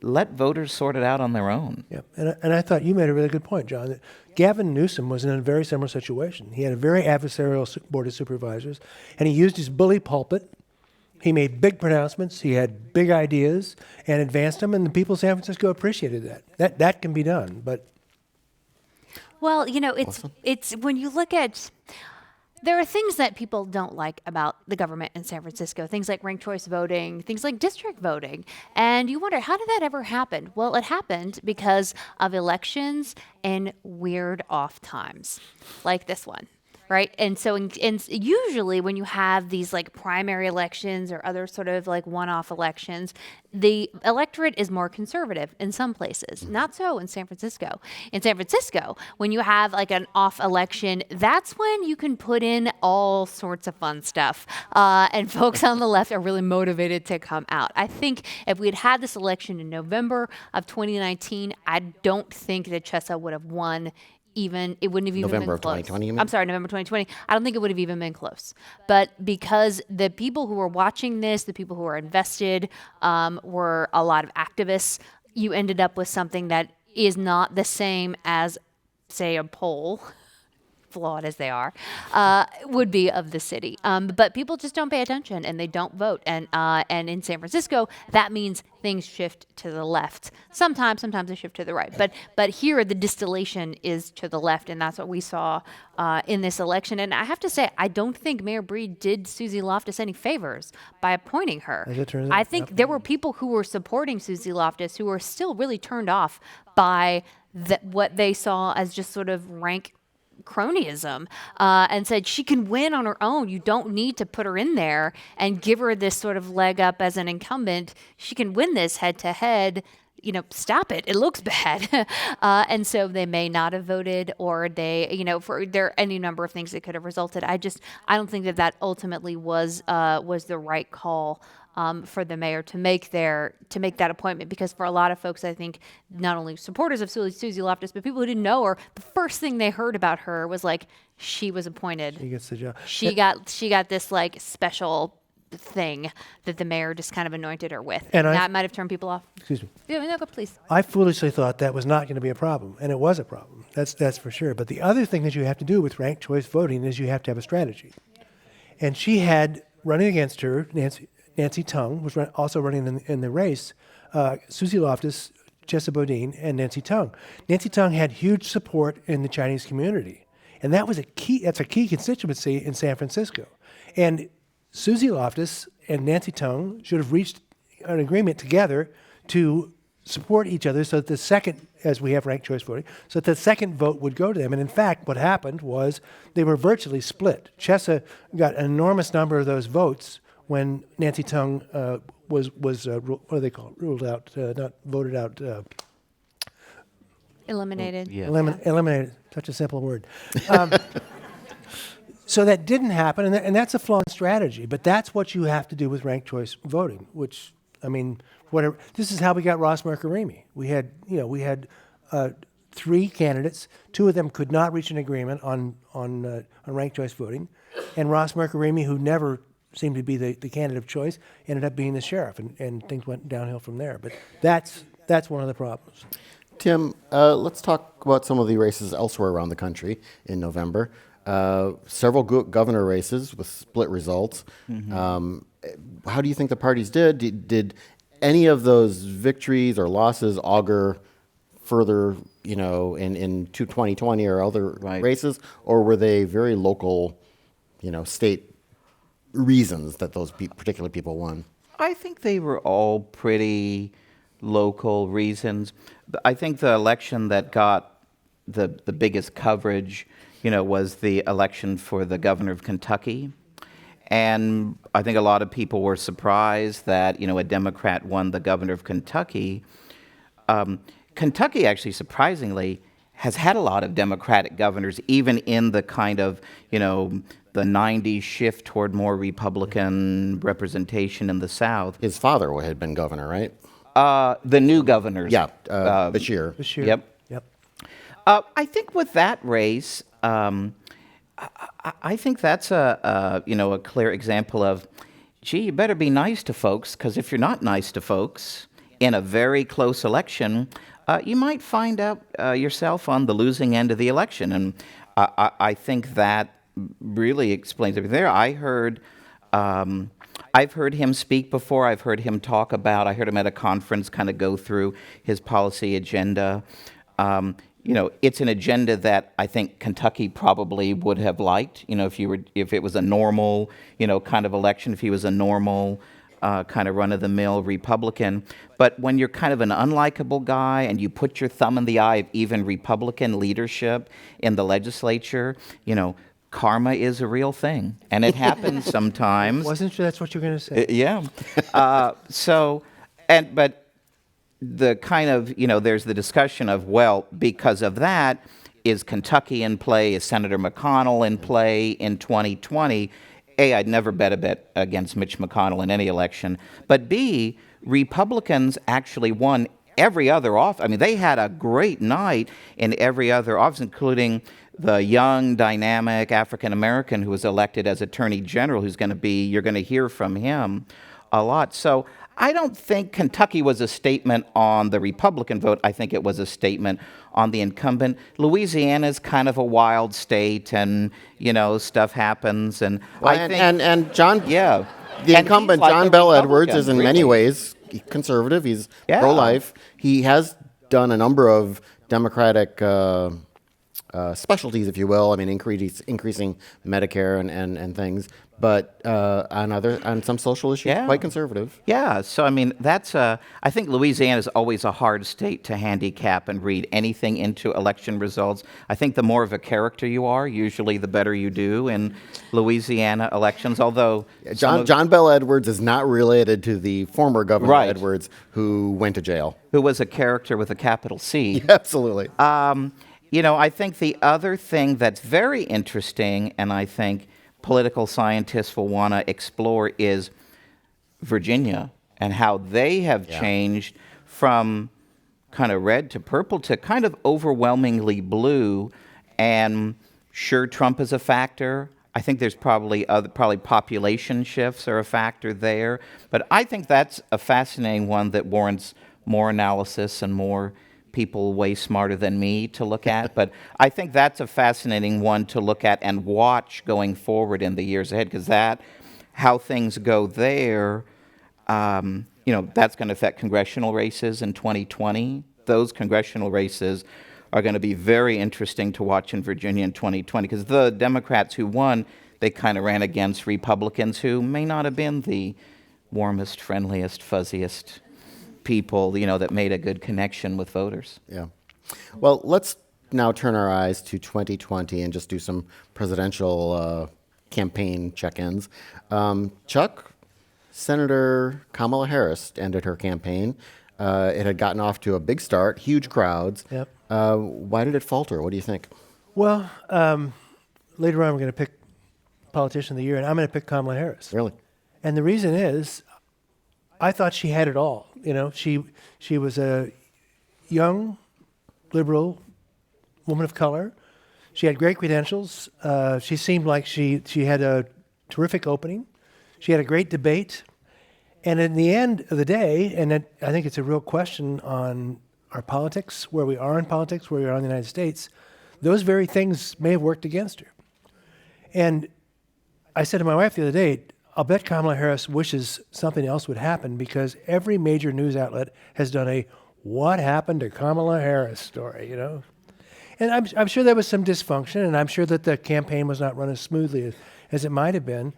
let voters sort it out on their own. Yeah, and I thought you made a really good point, John, that Gavin Newsom was in a very similar situation. He had a very adversarial board of supervisors, and he used his bully pulpit. He made big pronouncements, he had big ideas, and advanced them, and the people of San Francisco appreciated that. That can be done, but... Well, it's when you look at... There are things that people don't like about the government in San Francisco, things like ranked choice voting, things like district voting. And you wonder, how did that ever happen? Well, it happened because of elections and weird off times, like this one. Right. And so and usually when you have these like primary elections or other sort of like one-off elections, the electorate is more conservative in some places. Not so in San Francisco. In San Francisco, when you have like an off election, that's when you can put in all sorts of fun stuff. And folks on the left are really motivated to come out. I think if we had had this election in November of 2019, I don't think that Chesa would have won. It wouldn't have even November been close. of 2020, you mean? I'm sorry, November 2020. I don't think it would have even been close. But because the people who are watching this, the people who are invested, were a lot of activists, you ended up with something that is not the same as, say, a poll, flawed as they are, would be of the city. But people just don't pay attention and they don't vote. And in San Francisco, that means things shift to the left. Sometimes they shift to the right. But here the distillation is to the left, and that's what we saw in this election. And I have to say, I don't think Mayor Breed did Susie Loftus any favors by appointing her. As it turns out, I think there were people who were supporting Susie Loftus who were still really turned off by what they saw as just sort of rank cronyism, and said she can win on her own. You don't need to put her in there and give her this sort of leg up as an incumbent. She can win this head to head. Stop it. It looks bad. And so they may not have voted, or for there are any number of things that could have resulted. I don't think that ultimately was the right call for the mayor to make that appointment, because for a lot of folks, I think not only supporters of Susie Loftus, but people who didn't know her, the first thing they heard about her was like, she was appointed. She gets the job. She got this like special thing that the mayor just kind of anointed her with. And that might have turned people off. Excuse me. Yeah, no, go please. I foolishly thought that was not going to be a problem, and it was a problem. That's for sure. But the other thing that you have to do with ranked choice voting is you have to have a strategy. And she had running against her, Nancy Tung was also running in the race, Susie Loftus, Chesa Bodine, and Nancy Tung. Nancy Tung had huge support in the Chinese community, and that's a key constituency in San Francisco. And Susie Loftus and Nancy Tung should have reached an agreement together to support each other so that the second, as we have ranked choice voting, so that the second vote would go to them. And in fact, what happened was they were virtually split. Chesa got an enormous number of those votes when Nancy Tung was what do they call it? Ruled out, not voted out. Eliminated. Yeah. Eliminated. Such a simple word. So that didn't happen, and that's a flawed strategy. But that's what you have to do with ranked choice voting. Which, I mean, whatever. This is how we got Ross Mercury. We had 3 candidates. 2 of them could not reach an agreement on ranked choice voting, and Ross Mercury, who never seemed to be the candidate of choice, ended up being the sheriff, and things went downhill from there. But that's one of the problems. Tim, let's talk about some of the races elsewhere around the country in November. Several governor races with split results. How do you think the parties did? Did any of those victories or losses augur further, in 2020 or other races, or were they very local, state reasons that those particular people won? I think they were all pretty local reasons. I think the election that got the biggest coverage, was the election for the governor of Kentucky. And I think a lot of people were surprised that, a Democrat won the governor of Kentucky. Kentucky actually, surprisingly, has had a lot of Democratic governors, even in the kind of, the 90s shift toward more Republican representation in the South. His father had been governor, right? The new governors. Yeah, Bashir. Bashir. Yep. I think with that race, I think that's a clear example of, gee, you better be nice to folks, because if you're not nice to folks in a very close election, you might find out yourself on the losing end of the election. And I think that really explains everything there. I've heard him speak before. I've heard him talk about, I heard him at a conference kind of go through his policy agenda. It's an agenda that I think Kentucky probably would have liked, if it was a normal, kind of election, if he was a normal kind of run-of-the-mill Republican. But when you're kind of an unlikable guy and you put your thumb in the eye of even Republican leadership in the legislature, karma is a real thing, and it happens sometimes. Wasn't sure that's what you were going to say. Yeah. But the kind of, there's the discussion of, well, because of that, is Kentucky in play? Is Senator McConnell in play in 2020? A, I'd never bet a bet against Mitch McConnell in any election. But B, Republicans actually won every other office. I mean, they had a great night in every other office, including the young, dynamic African-American who was elected as Attorney General, you're going to hear from him a lot. So I don't think Kentucky was a statement on the Republican vote. I think it was a statement on the incumbent. Louisiana's kind of a wild state, and stuff happens. And and John, yeah, the and incumbent he's like John a Bell Republican, Edwards is in many ways conservative. He's Yeah. pro-life. He has done a number of Democratic specialties, if you will. I mean, increasing Medicare and things, but on some social issues, Yeah. quite conservative. Yeah, so I mean, I think Louisiana is always a hard state to handicap and read anything into election results. I think the more of a character you are, usually the better you do in Louisiana elections, although... John Bell Edwards is not related to the former Governor Right. Edwards who went to jail. who was a character with a capital C. Absolutely. I think the other thing that's very interesting, and I think political scientists will want to explore, is Virginia and how they have changed from kind of red to purple to kind of overwhelmingly blue. And sure, Trump is a factor. I think there's probably population shifts are a factor there. But I think that's a fascinating one that warrants more analysis and more people way smarter than me to look at. But I think that's a fascinating one to look at and watch going forward in the years ahead, because how things go there, that's going to affect congressional races in 2020. Those congressional races are going to be very interesting to watch in Virginia in 2020 because the Democrats who won, they kind of ran against Republicans who may not have been the warmest, friendliest, fuzziest people, that made a good connection with voters. Yeah. Well, let's now turn our eyes to 2020 and just do some presidential campaign check-ins. Chuck, Senator Kamala Harris ended her campaign. It had gotten off to a big start, huge crowds. Yep. Why did it falter? What do you think? Well, later on, we're going to pick Politician of the Year, and I'm going to pick Kamala Harris. Really? And the reason is, I thought she had it all. She was a young, liberal woman of color. She had great credentials. She seemed like she had a terrific opening. She had a great debate. And in the end of the day, and I think it's a real question on our politics, where we are in politics, where we are in the United States, those very things may have worked against her. And I said to my wife the other day, I'll bet Kamala Harris wishes something else would happen because every major news outlet has done a "What happened to Kamala Harris" story, And I'm sure there was some dysfunction, and I'm sure that the campaign was not run as smoothly as it might have been.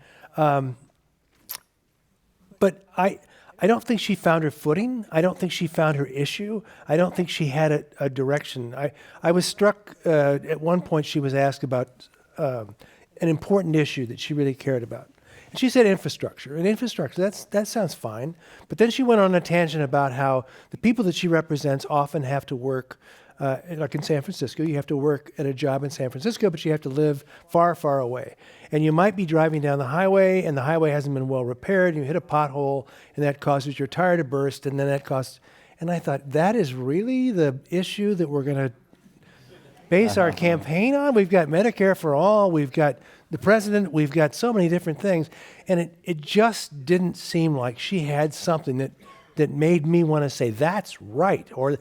But I don't think she found her footing. I don't think she found her issue. I don't think she had a direction. I was struck at one point she was asked about an important issue that she really cared about. And she said infrastructure. And infrastructure, that sounds fine. But then she went on a tangent about how the people that she represents often have to work, like in San Francisco, you have to work at a job in San Francisco, but you have to live far, far away. And you might be driving down the highway, and the highway hasn't been well repaired, and you hit a pothole, and that causes your tire to burst, and then that costs... And I thought, that is really the issue that we're going to base our campaign on? We've got Medicare for all, we've got the president, we've got so many different things. And it just didn't seem like she had something that made me want to say, that's right, or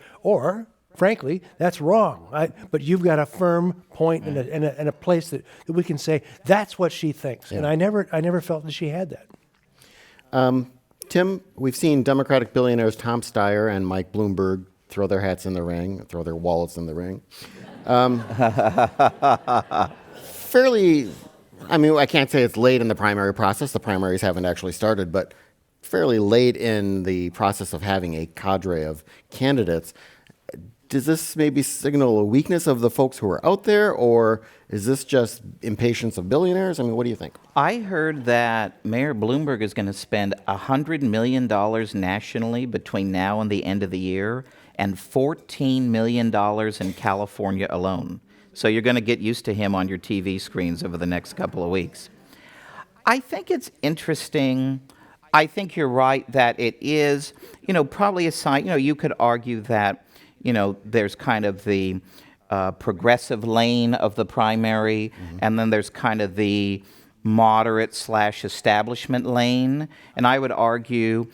frankly, that's wrong. But you've got a firm point and a place that we can say, that's what she thinks. Yeah. And I never felt that she had that. Tim, we've seen Democratic billionaires Tom Steyer and Mike Bloomberg throw their hats in the ring, throw their wallets in the ring. Fairly, I can't say it's late in the primary process. The primaries haven't actually started, but fairly late in the process of having a cadre of candidates. Does this maybe signal a weakness of the folks who are out there, or is this just impatience of billionaires? What do you think? I heard that Mayor Bloomberg is going to spend $100 million nationally between now and the end of the year, and $14 million in California alone. So you're going to get used to him on your TV screens over the next couple of weeks. I think it's interesting. I think you're right that it is, probably a sign. You could argue that, there's kind of the progressive lane of the primary, and then there's kind of the moderate/establishment lane. And I would argue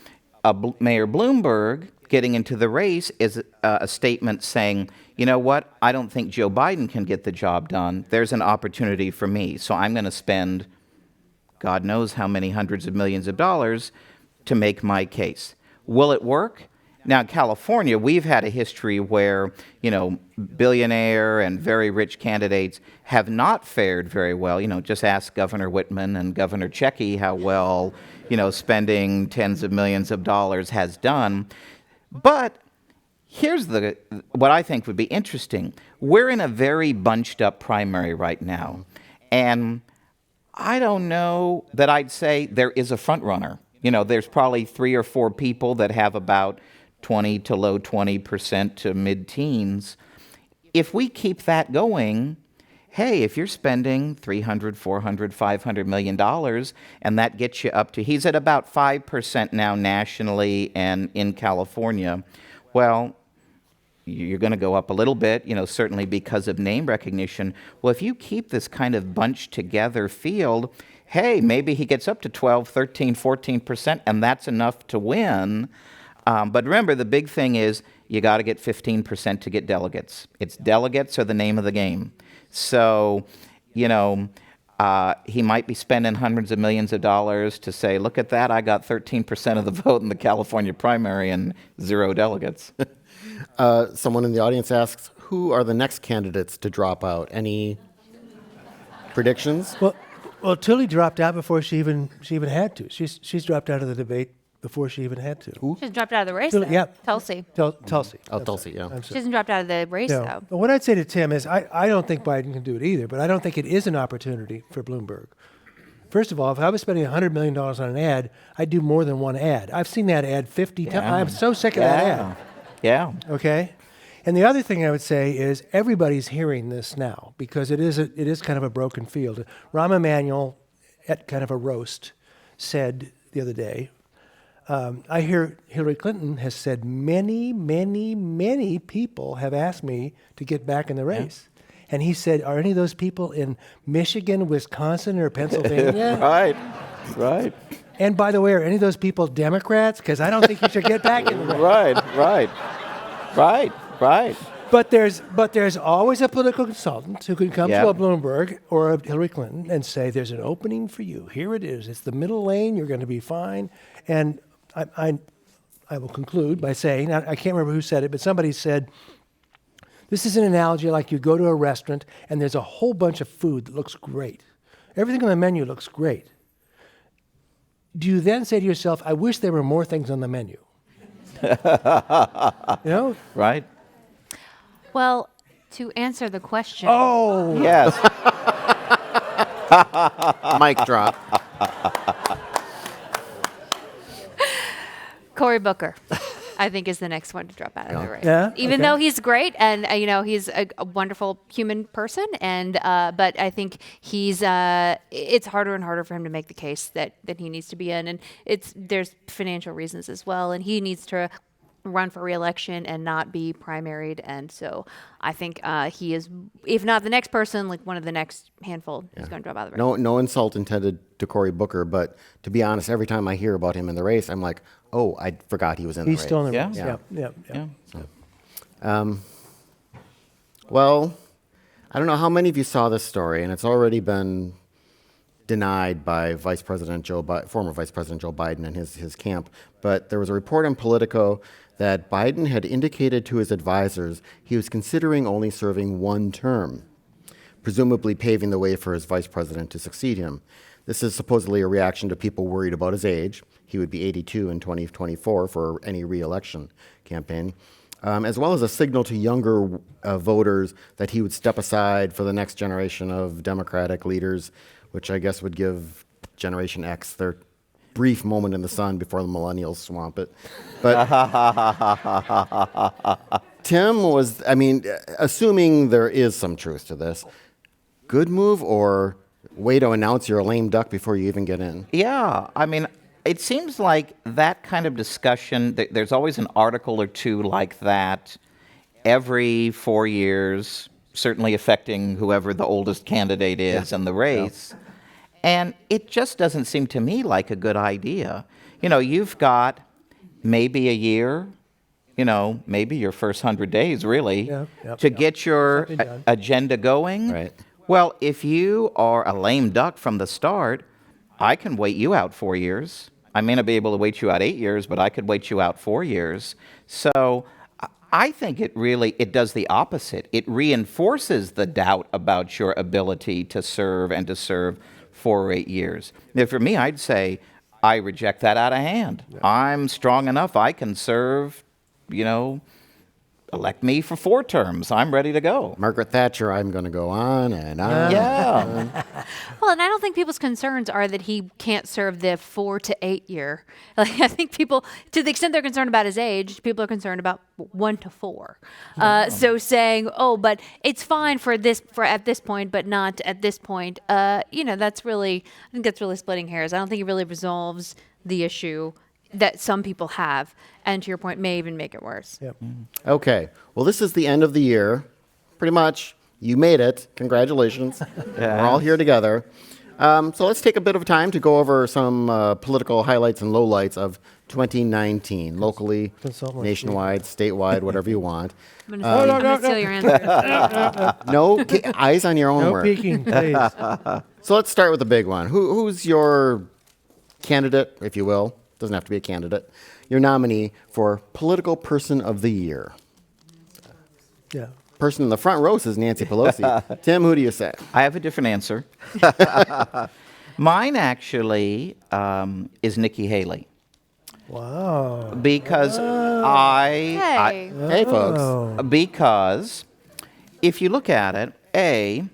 Mayor Bloomberg getting into the race is a statement saying, you know what, I don't think Joe Biden can get the job done. There's an opportunity for me, so I'm going to spend God knows how many hundreds of millions of dollars to make my case. Will it work? Now, in California, we've had a history where, billionaire and very rich candidates have not fared very well. Just ask Governor Whitman and Governor Checkey how well, spending tens of millions of dollars has done. But here's what I think would be interesting. We're in a very bunched up primary right now. And I don't know that I'd say there is a front runner. There's probably 3 or 4 people that have about 20 to low 20% to mid-teens. If we keep that going, hey, if you're spending $300, $400, $500 million, and that gets you up to, he's at about 5% now nationally and in California, well, you're going to go up a little bit, certainly because of name recognition. Well, if you keep this kind of bunched together field, hey, maybe he gets up to 12, 13, 14%, and that's enough to win. But remember, the big thing is you got to get 15% to get delegates. It's delegates are the name of the game. So, He might be spending hundreds of millions of dollars to say, look at that, I got 13% of the vote in the California primary and 0 delegates. Someone in the audience asks, who are the next candidates to drop out? Any predictions? Well, Tilly dropped out before she even had to. She's dropped out of the debate before she even had to. She hasn't dropped out of the race, Tilly, though. yeah. Tulsi. Tulsi. Oh, Tulsi, yeah. I'm She sorry. hasn't dropped out of the race, No. though. But what I'd say to Tim is I don't think Biden can do it either, but I don't think it is an opportunity for Bloomberg. First of all, if I was spending $100 million on an ad, I'd do more than one ad. I've seen that ad 50 times. I'm so sick of that ad. Yeah. Okay? And the other thing I would say is everybody's hearing this now because it is kind of a broken field. Rahm Emanuel, at kind of a roast, said the other day, I hear Hillary Clinton has said many, many, many people have asked me to get back in the race. And he said, are any of those people in Michigan, Wisconsin, or Pennsylvania? Right. And by the way, are any of those people Democrats? Because I don't think you should get back in the race. Right. But there's always a political consultant who can come to Yeah. a Bloomberg or a Hillary Clinton and say, there's an opening for you. Here it is. It's the middle lane. You're going to be fine. And I will conclude by saying, I can't remember who said it, but somebody said, this is an analogy like you go to a restaurant and there's a whole bunch of food that looks great. Everything on the menu looks great. Do you then say to yourself, I wish there were more things on the menu? You know? Right. Well, to answer the question, Oh, Yes. Mic drop. Cory Booker, I think, is the next one to drop out of the race. Yeah? Even Okay. though he's great and he's a wonderful human person, and but I think it's harder and harder for him to make the case that he needs to be in, and there's financial reasons as well, and he needs to run for re-election and not be primaried, and so I think he is, if not the next person, like one of the next handful who's going to drop out of the race. No insult intended to Cory Booker, but to be honest, every time I hear about him in the race, I'm like, oh, I forgot he was in the he's race. still in the Yeah. race. Yeah. Yeah. Well, I don't know how many of you saw this story, and it's already been denied by former Vice President Joe Biden and his camp. But there was a report in Politico that Biden had indicated to his advisors he was considering only serving one term, presumably paving the way for his vice president to succeed him. This is supposedly a reaction to people worried about his age. He would be 82 in 2024 for any re-election campaign, as well as a signal to younger voters that he would step aside for the next generation of Democratic leaders, which I guess would give Generation X their brief moment in the sun before the millennials swamp it. But Tim was, assuming there is some truth to this, good move or way to announce you're a lame duck before you even get in? Yeah, I mean, it seems like that kind of discussion, there's always an article or two like that every 4 years, certainly affecting whoever the oldest candidate is in the race. Yeah. And it just doesn't seem to me like a good idea. You know, you've got maybe a year, maybe your first 100 days, really, to get your agenda going. Right. Well, if you are a lame duck from the start, I can wait you out 4 years. I may not be able to wait you out 8 years, but I could wait you out 4 years. So I think it does the opposite. It reinforces the doubt about your ability to serve and to serve 4 or 8 years. Now, for me, I'd say I reject that out of hand. Yeah. I'm strong enough. I can serve, elect me for 4 terms. I'm ready to go. Margaret Thatcher, I'm going to go on and on. Yeah. Well, and I don't think people's concerns are that he can't serve the 4 to 8 year. Like, I think people, to the extent they're concerned about his age, people are concerned about 1 to 4. So saying, oh, but it's fine for at this point, but not at this point. I think that's really splitting hairs. I don't think it really resolves the issue that some people have, and to your point, may even make it worse. Yep. Okay. Well, this is the end of the year. Pretty much. You made it. Congratulations. We're all here together. So let's take a bit of time to go over some political highlights and lowlights of 2019, locally, nationwide, statewide, whatever you want. I'm going to steal your answer. No eyes on your own No work. peeking, please. So let's start with the big one. Who's your candidate, if you will? Doesn't have to be a candidate. Your nominee for Political Person of the Year. Yeah. Person in the front row says Nancy Pelosi. Tim, who do you say? I have a different answer. Mine actually is Nikki Haley. Wow. Because Hey. Hey, folks. because if you look at it,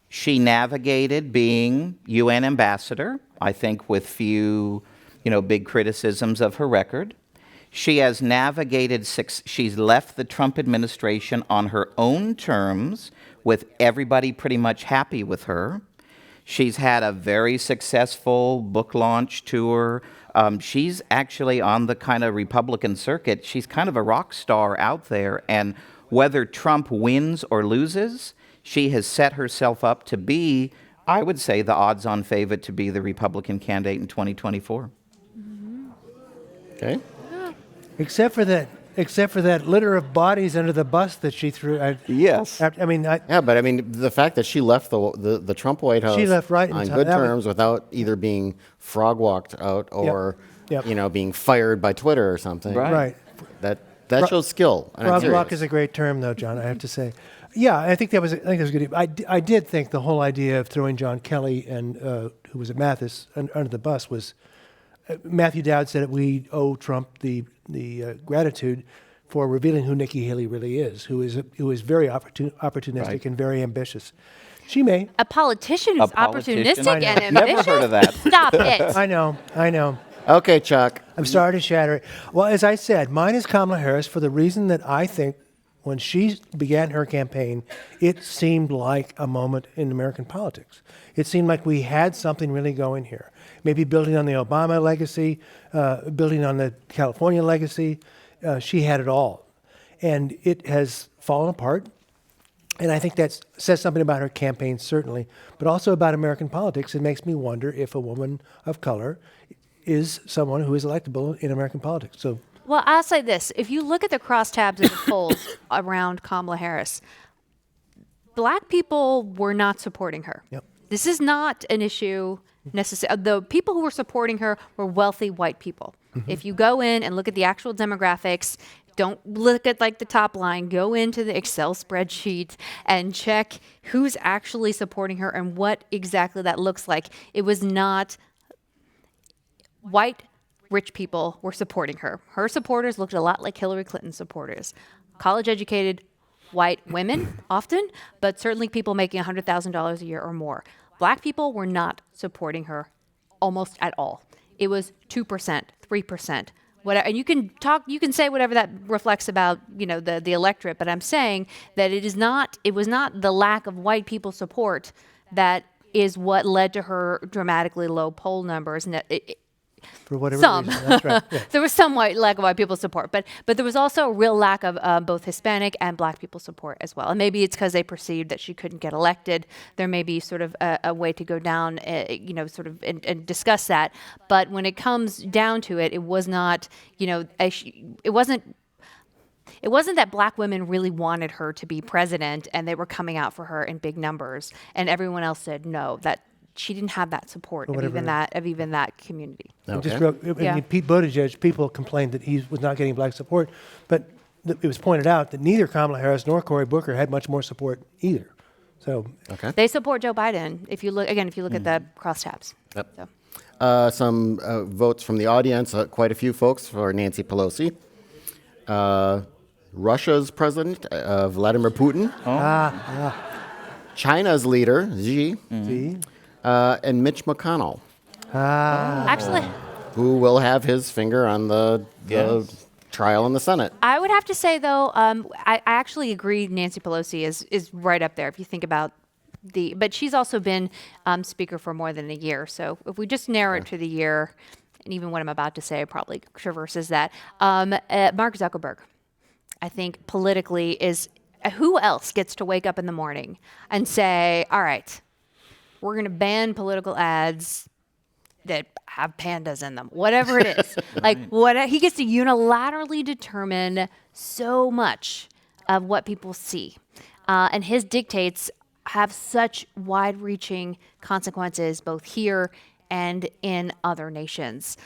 she navigated being UN ambassador, I think with few, big criticisms of her record. She has navigated she's left the Trump administration on her own terms with everybody pretty much happy with her. She's had a very successful book launch tour. She's actually on the kind of Republican circuit. She's kind of a rock star out there. And whether Trump wins or loses, she has set herself up to be, I would say, the odds-on favorite to be the Republican candidate in 2024. Okay. Except for that litter of bodies under the bus that she threw. Yes. Yeah, but I mean, the fact that she left the Trump White House She left right in on time. good That was- terms without either being frog walked out or, Yep. being fired by Twitter or something. Right. Right. That shows skill. And I'm Frog serious. walk is a great term, though, John. I have to say. Yeah, I think that was good. I did think the whole idea of throwing John Kelly and who was at Mathis under the bus was. Matthew Dowd said that we owe Trump the gratitude for revealing who Nikki Haley really is, who is very opportunistic Right. and very ambitious. She may. A politician who's A politician? opportunistic I know. and Never ambitious? heard of that. Stop it. I know. Okay, Chuck. I'm sorry to shatter it. Well, as I said, mine is Kamala Harris for the reason that I think when she began her campaign, it seemed like a moment in American politics. It seemed like we had something really going here. Maybe building on the Obama legacy, building on the California legacy. She had it all. And it has fallen apart. And I think that says something about her campaign, certainly, but also about American politics. It makes me wonder if a woman of color is someone who is electable in American politics. So, Well, I'll say this. If you look at the crosstabs of the polls around Kamala Harris, black people were not supporting her. Yep. This is not an issue necessarily. The people who were supporting her were wealthy white people. If you go in and look at the actual demographics, don't look at like the top line, go into the Excel spreadsheet and check who's actually supporting her and what exactly that looks like. It was not white rich people were supporting her. Her supporters looked a lot like Hillary Clinton's supporters. College educated white women often, but certainly people making $100,000 a year or more. Black people were not supporting her almost at all. It was 2%, 3%. Whatever, and you can say whatever that reflects about, the electorate, but I'm saying that it was not the lack of white people support that is what led to her dramatically low poll numbers. And for whatever some. reason, that's right. Yeah. There was some lack of white people support, but there was also a real lack of both Hispanic and black people support as well. And maybe it's because they perceived that she couldn't get elected. There may be sort of a way to go down, and discuss that. But when it comes down to it, it was not, it wasn't that black women really wanted her to be president and they were coming out for her in big numbers, and everyone else said no, that she didn't have that support of even that community. And Okay. just real, Yeah. Pete Buttigieg, people complained that he was not getting black support, but it was pointed out that neither Kamala Harris nor Cory Booker had much more support either. So Okay. They support Joe Biden. If you look at the crosstabs. Yep. So. Some votes from the audience, quite a few folks for Nancy Pelosi. Russia's president, Vladimir Putin. China's leader, Xi. see, And Mitch McConnell, Actually, who will have his finger on the Yes. trial in the Senate. I would have to say though, I actually agree. Nancy Pelosi is right up there if you think about but she's also been speaker for more than a year. So if we just narrow it to the year, and even what I'm about to say probably traverses that. Mark Zuckerberg, I think politically is who else gets to wake up in the morning and say, all right, we're going to ban political ads that have pandas in them, whatever it is. He gets to unilaterally determine so much of what people see. And his dictates have such wide-reaching consequences both here and in other nations.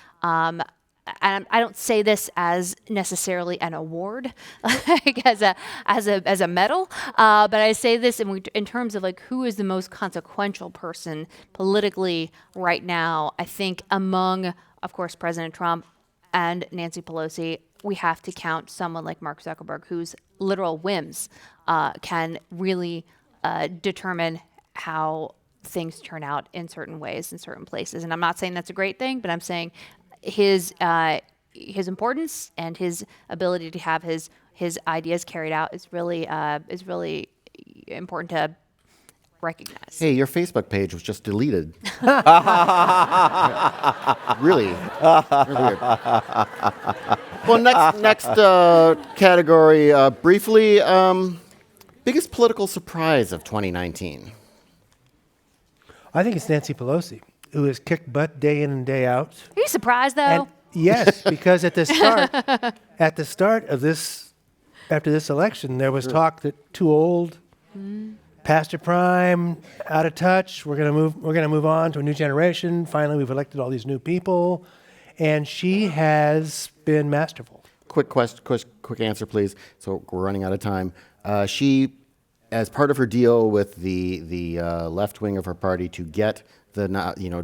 And I don't say this as necessarily an award, like as a medal, but I say this in terms of like who is the most consequential person politically right now. I think among, of course, President Trump and Nancy Pelosi, we have to count someone like Mark Zuckerberg, whose literal whims can really determine how things turn out in certain ways in certain places. And I'm not saying that's a great thing, but I'm saying his importance and his ability to have his ideas carried out is really important to recognize. Hey, your Facebook page was just deleted. Really weird. Well, next category, briefly, biggest political surprise of 2019. I think it's Nancy Pelosi, who has kicked butt day in and day out. Are you surprised though? And yes, because at the start of this, after this election, there was talk that too old, past her prime, out of touch. We're gonna move on to a new generation. Finally, we've elected all these new people, and she has been masterful. Quick answer, please. So we're running out of time. She, as part of her deal with the left wing of her party to get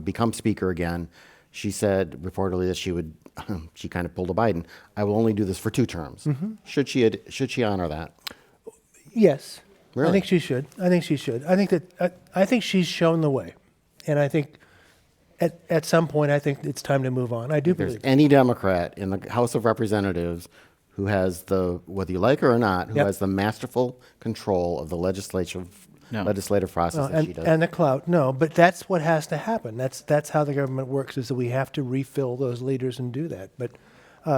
become speaker again, she said reportedly that she would. She kind of pulled a Biden. I will only do this for 2 terms. Mm-hmm. Should she honor that? Yes, Really? I think she should. I think she's shown the way, and I think at some point I think it's time to move on. I do There's believe. any Democrat in the House of Representatives who has whether you like her or not, who Yep. has the masterful control of the legislative process that she does. And the clout, no, but that's what has to happen. That's how the government works, is that we have to refill those leaders and do that. But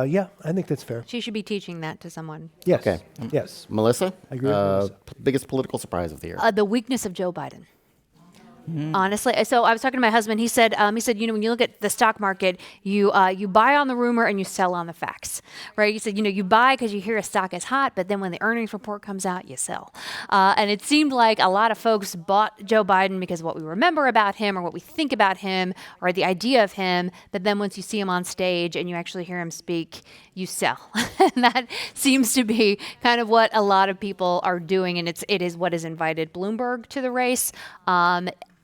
yeah, I think that's fair. She should be teaching that to someone. Yes. Okay. Yes. Melissa? I agree with Melissa. Biggest political surprise of the year. The weakness of Joe Biden. Honestly, so I was talking to my husband. He said, when you look at the stock market, you buy on the rumor and you sell on the facts, right? He said, you buy because you hear a stock is hot, but then when the earnings report comes out, you sell. And it seemed like a lot of folks bought Joe Biden because of what we remember about him or what we think about him or the idea of him. But then once you see him on stage and you actually hear him speak, you sell. And that seems to be kind of what a lot of people are doing, and it is what has invited Bloomberg to the race.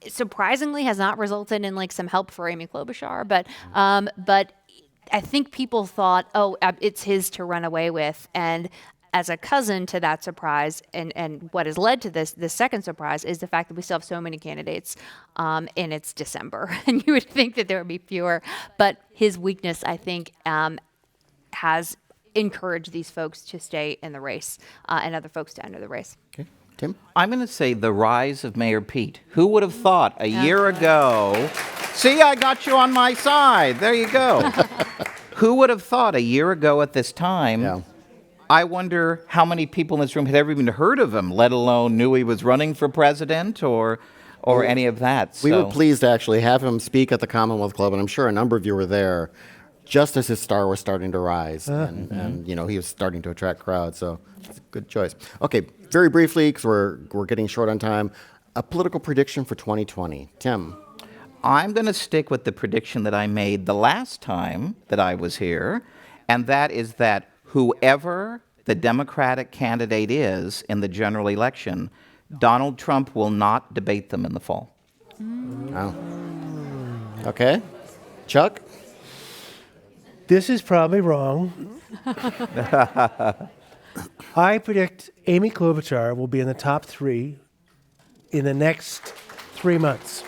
Surprisingly has not resulted in like some help for Amy Klobuchar, but I think people thought, it's his to run away with. And as a cousin to that surprise, and what has led to this second surprise is the fact that we still have so many candidates, and it's December, and you would think that there would be fewer. But his weakness, I think, has encouraged these folks to stay in the race, and other folks to enter the race. Okay. Tim? I'm going to say the rise of Mayor Pete. Who would have thought a year ago? See, I got you on my side. There you go. Who would have thought a year ago at this time? Yeah. I wonder how many people in this room had ever even heard of him, let alone knew he was running for president or any of that. We were So- pleased to actually have him speak at the Commonwealth Club, and I'm sure a number of you were there just as his star was starting to rise, and he was starting to attract crowds, so it's a good choice. Okay, very briefly, because we're getting short on time, a political prediction for 2020. Tim? I'm going to stick with the prediction that I made the last time that I was here, and that is that whoever the Democratic candidate is in the general election, Donald Trump will not debate them in the fall. Oh. Okay. Chuck? This is probably wrong. I predict Amy Klobuchar will be in the top 3 in the next 3 months.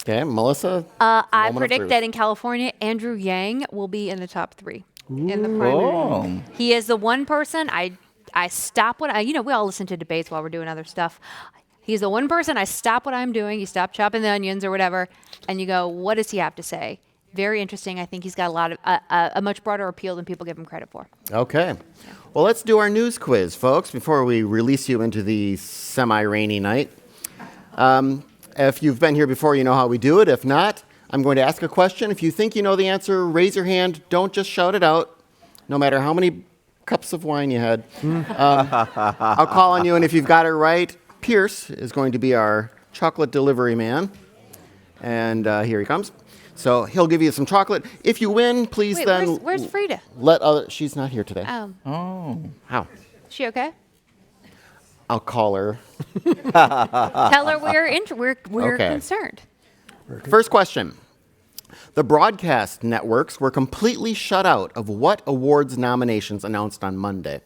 Okay, Melissa? I Moment of predict truth. that in California, Andrew Yang will be in the top 3 in the primary. Oh. He is the one person I stop what we all listen to debates while we're doing other stuff. He's the one person I stop what I'm doing. You stop chopping the onions or whatever, and you go, what does he have to say? Very interesting. I think he's got a lot of a much broader appeal than people give him credit for. Okay. Well, let's do our news quiz, folks, before we release you into the semi-rainy night. If you've been here before, you know how we do it. If not, I'm going to ask a question. If you think you know the answer, raise your hand. Don't just shout it out. No matter how many cups of wine you had. I'll call on you, and if you've got it right, Pierce is going to be our chocolate delivery man. And here he comes. So he'll give you some chocolate. If you win, please Wait, then where's Frida? let other. She's not here today. Oh. How? Is she okay? I'll call her. Tell her we're Okay. concerned. First question. The broadcast networks were completely shut out of what awards nominations announced on Monday?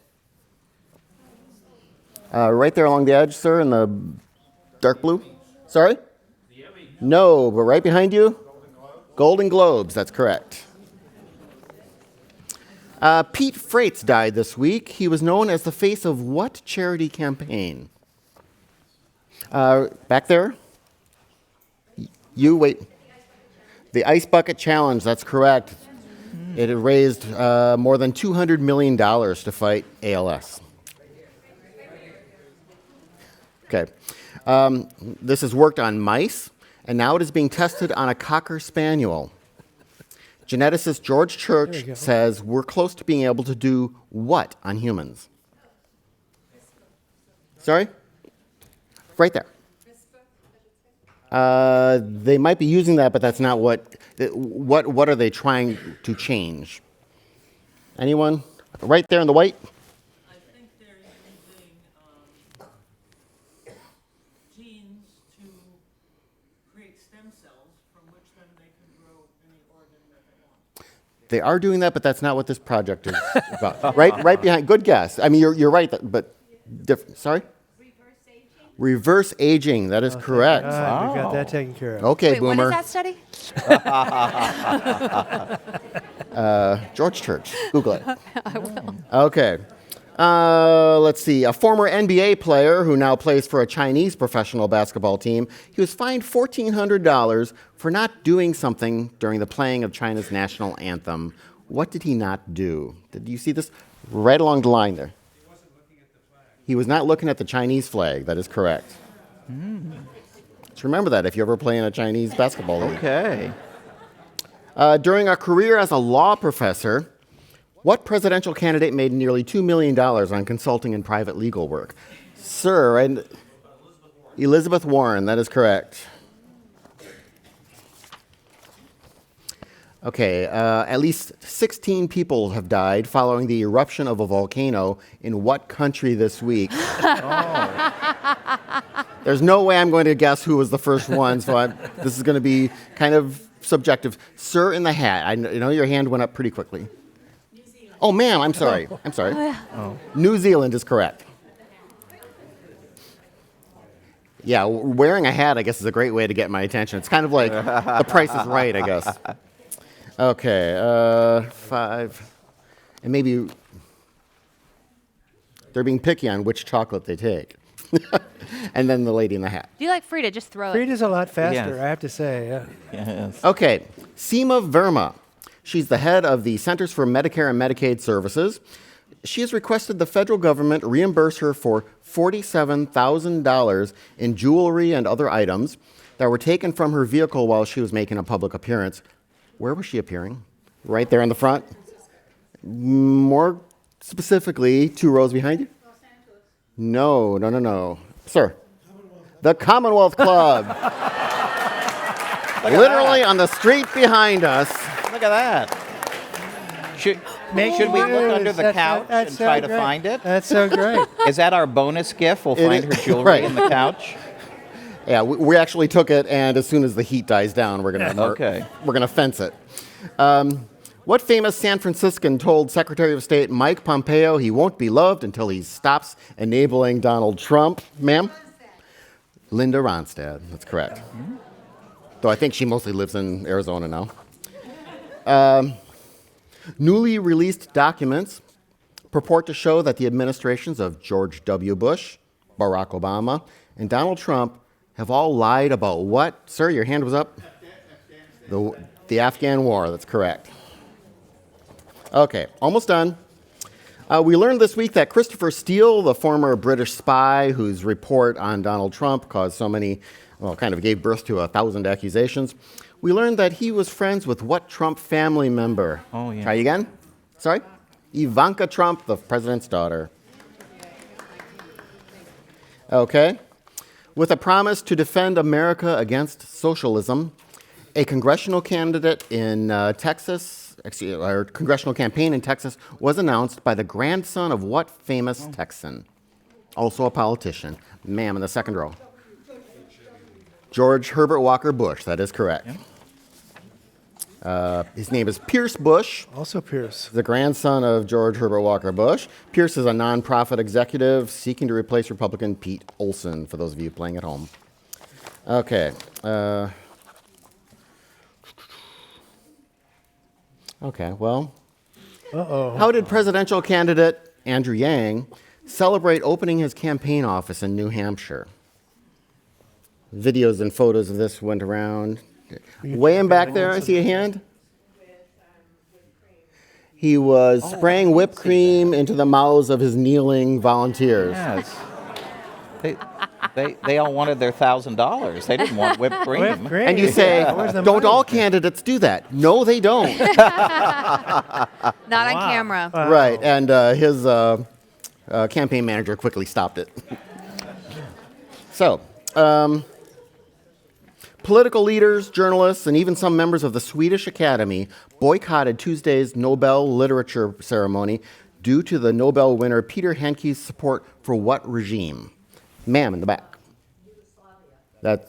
Right there along the edge, sir, in the dark blue. Sorry? No, but right behind you? Golden Globes, that's correct. Pete Frates died this week. He was known as the face of what charity campaign? Back there? You, wait. The Ice Bucket Challenge, that's correct. It had raised more than $200 million to fight ALS. Okay. This has worked on mice, and now it is being tested on a Cocker Spaniel. Geneticist George Church says we're close to being able to do what on humans? Sorry? Right there. They might be using that, but that's not what are they trying to change? Anyone? Right there in the white? I think they're using genes to create stem cells from which then they can grow any organ that they want. They are doing that, but that's not what this project is about. Right behind. Good guess. I mean, you're right, but different. Sorry? Reverse aging. That is correct. We got that taken care of. Okay, Wait, Boomer. when is that study? George Church. Google it. I will. Okay. Let's see. A former NBA player who now plays for a Chinese professional basketball team, he was fined $1,400 for not doing something during the playing of China's national anthem. What did he not do? Did you see this? Right along the line there. He was not looking at the Chinese flag. That is correct. Just remember that if you ever play in a Chinese basketball league. Okay. During a career as a law professor, what presidential candidate made nearly $2 million on consulting and private legal work? Sir, and Elizabeth Warren, that is correct. Okay, at least 16 people have died following the eruption of a volcano in what country this week? There's no way I'm going to guess who was the first one, so this is going to be kind of subjective. Sir in the hat, I know your hand went up pretty quickly. New Zealand. Oh, ma'am, I'm sorry. I'm sorry. New Zealand is correct. Yeah, wearing a hat, I guess, is a great way to get my attention. It's kind of like The Price is Right, I guess. Okay, 5. And maybe they're being picky on which chocolate they take. And then the lady in the hat. Do you like Frida? Just throw it. Frida's a lot faster, Yes. I have to say. Yeah. Yes. Okay, Seema Verma. She's the head of the Centers for Medicare and Medicaid Services. She has requested the federal government reimburse her for $47,000 in jewelry and other items that were taken from her vehicle while she was making a public appearance. Where was she appearing? Right there in the front? More specifically, 2 rows behind you? No. Sir. The Commonwealth Club. Literally on the street behind us. Look at that. Should we look under the couch and try to find it? That's so great. Is that our bonus gift? We'll find her is- jewelry right. in the couch. Yeah, we actually took it, and as soon as the heat dies down, we're gonna fence it. What famous San Franciscan told Secretary of State Mike Pompeo he won't be loved until he stops enabling Donald Trump? Ma'am? Linda Ronstadt. That's correct. Though I think she mostly lives in Arizona now. Newly released documents purport to show that the administrations of George W. Bush, Barack Obama, and Donald Trump have all lied about what? Sir, your hand was up? The Afghan war, that's correct. Okay, almost done. We learned this week that Christopher Steele, the former British spy whose report on Donald Trump caused so many, kind of gave birth to 1,000 accusations, we learned that he was friends with what Trump family member? Oh, yeah. Try again? Sorry? Ivanka Trump, the president's daughter. Okay. With a promise to defend America against socialism, a congressional candidate in or congressional campaign in Texas was announced by the grandson of what famous Texan? Also a politician. Ma'am in the second row. George Herbert Walker Bush, that is correct. His name is Pierce Bush, Also Pierce. the grandson of George Herbert Walker Bush. Pierce is a nonprofit executive seeking to replace Republican Pete Olson, for those of you playing at home. Okay. Okay, well, how did presidential candidate Andrew Yang celebrate opening his campaign office in New Hampshire? Videos and photos of this went around. Way in back there, I see a hand. He was spraying whipped cream into the mouths of his kneeling volunteers. Yes. They all wanted their $1,000. They didn't want whipped cream. Whipped cream. And you say, Where's the don't money? all candidates do that? No, they don't. Not on camera. Right, and his campaign manager quickly stopped it. So, political leaders, journalists, and even some members of the Swedish Academy boycotted Tuesday's Nobel Literature ceremony due to the Nobel winner Peter Handke's support for what regime? Ma'am in the back. That,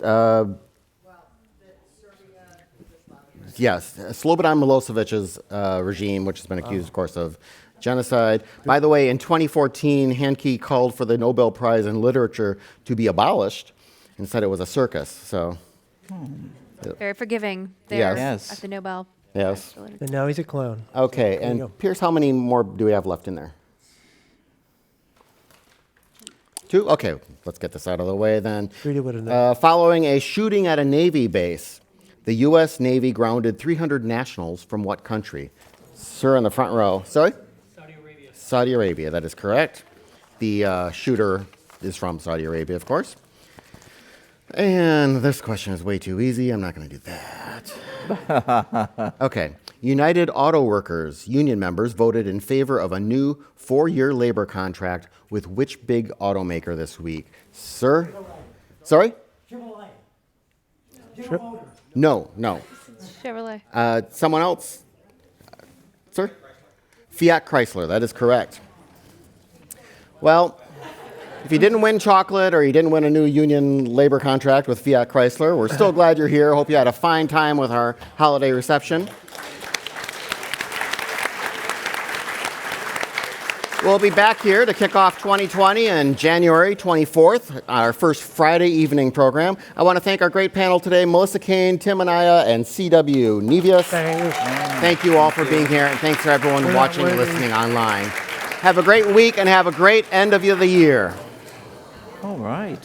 yes, Slobodan Milosevic's regime, which has been accused, of course, of genocide. By the way, in 2014, Handke called for the Nobel Prize in Literature to be abolished and said it was a circus. So, Very forgiving there Yes. at the Nobel. yes. And now he's a clone. Okay, you go. and Pierce, how many more do we have left in there? 2? Okay, let's get this out of the way then. Really would've known. Following a shooting at a Navy base, the U.S. Navy grounded 300 nationals from what country? Sir in the front row. Sorry? Saudi Arabia. Saudi Arabia, that is correct. The shooter is from Saudi Arabia, of course. And this question is way too easy. I'm not going to do that. Okay. United Auto Workers union members voted in favor of a new 4-year labor contract with which big automaker this week? Sir? Sorry? No. Chevrolet. Someone else? Sir? Fiat Chrysler, that is correct. Well, if you didn't win chocolate or you didn't win a new union labor contract with Fiat Chrysler, we're still glad you're here. Hope you had a fine time with our holiday reception. We'll be back here to kick off 2020 on January 24th, our first Friday evening program. I want to thank our great panel today, Melissa Kane, Tim Anaya, and C.W. Nevius. Thank you all for being here, and thanks for everyone watching and listening online. Have a great week and have a great end of the year. All right.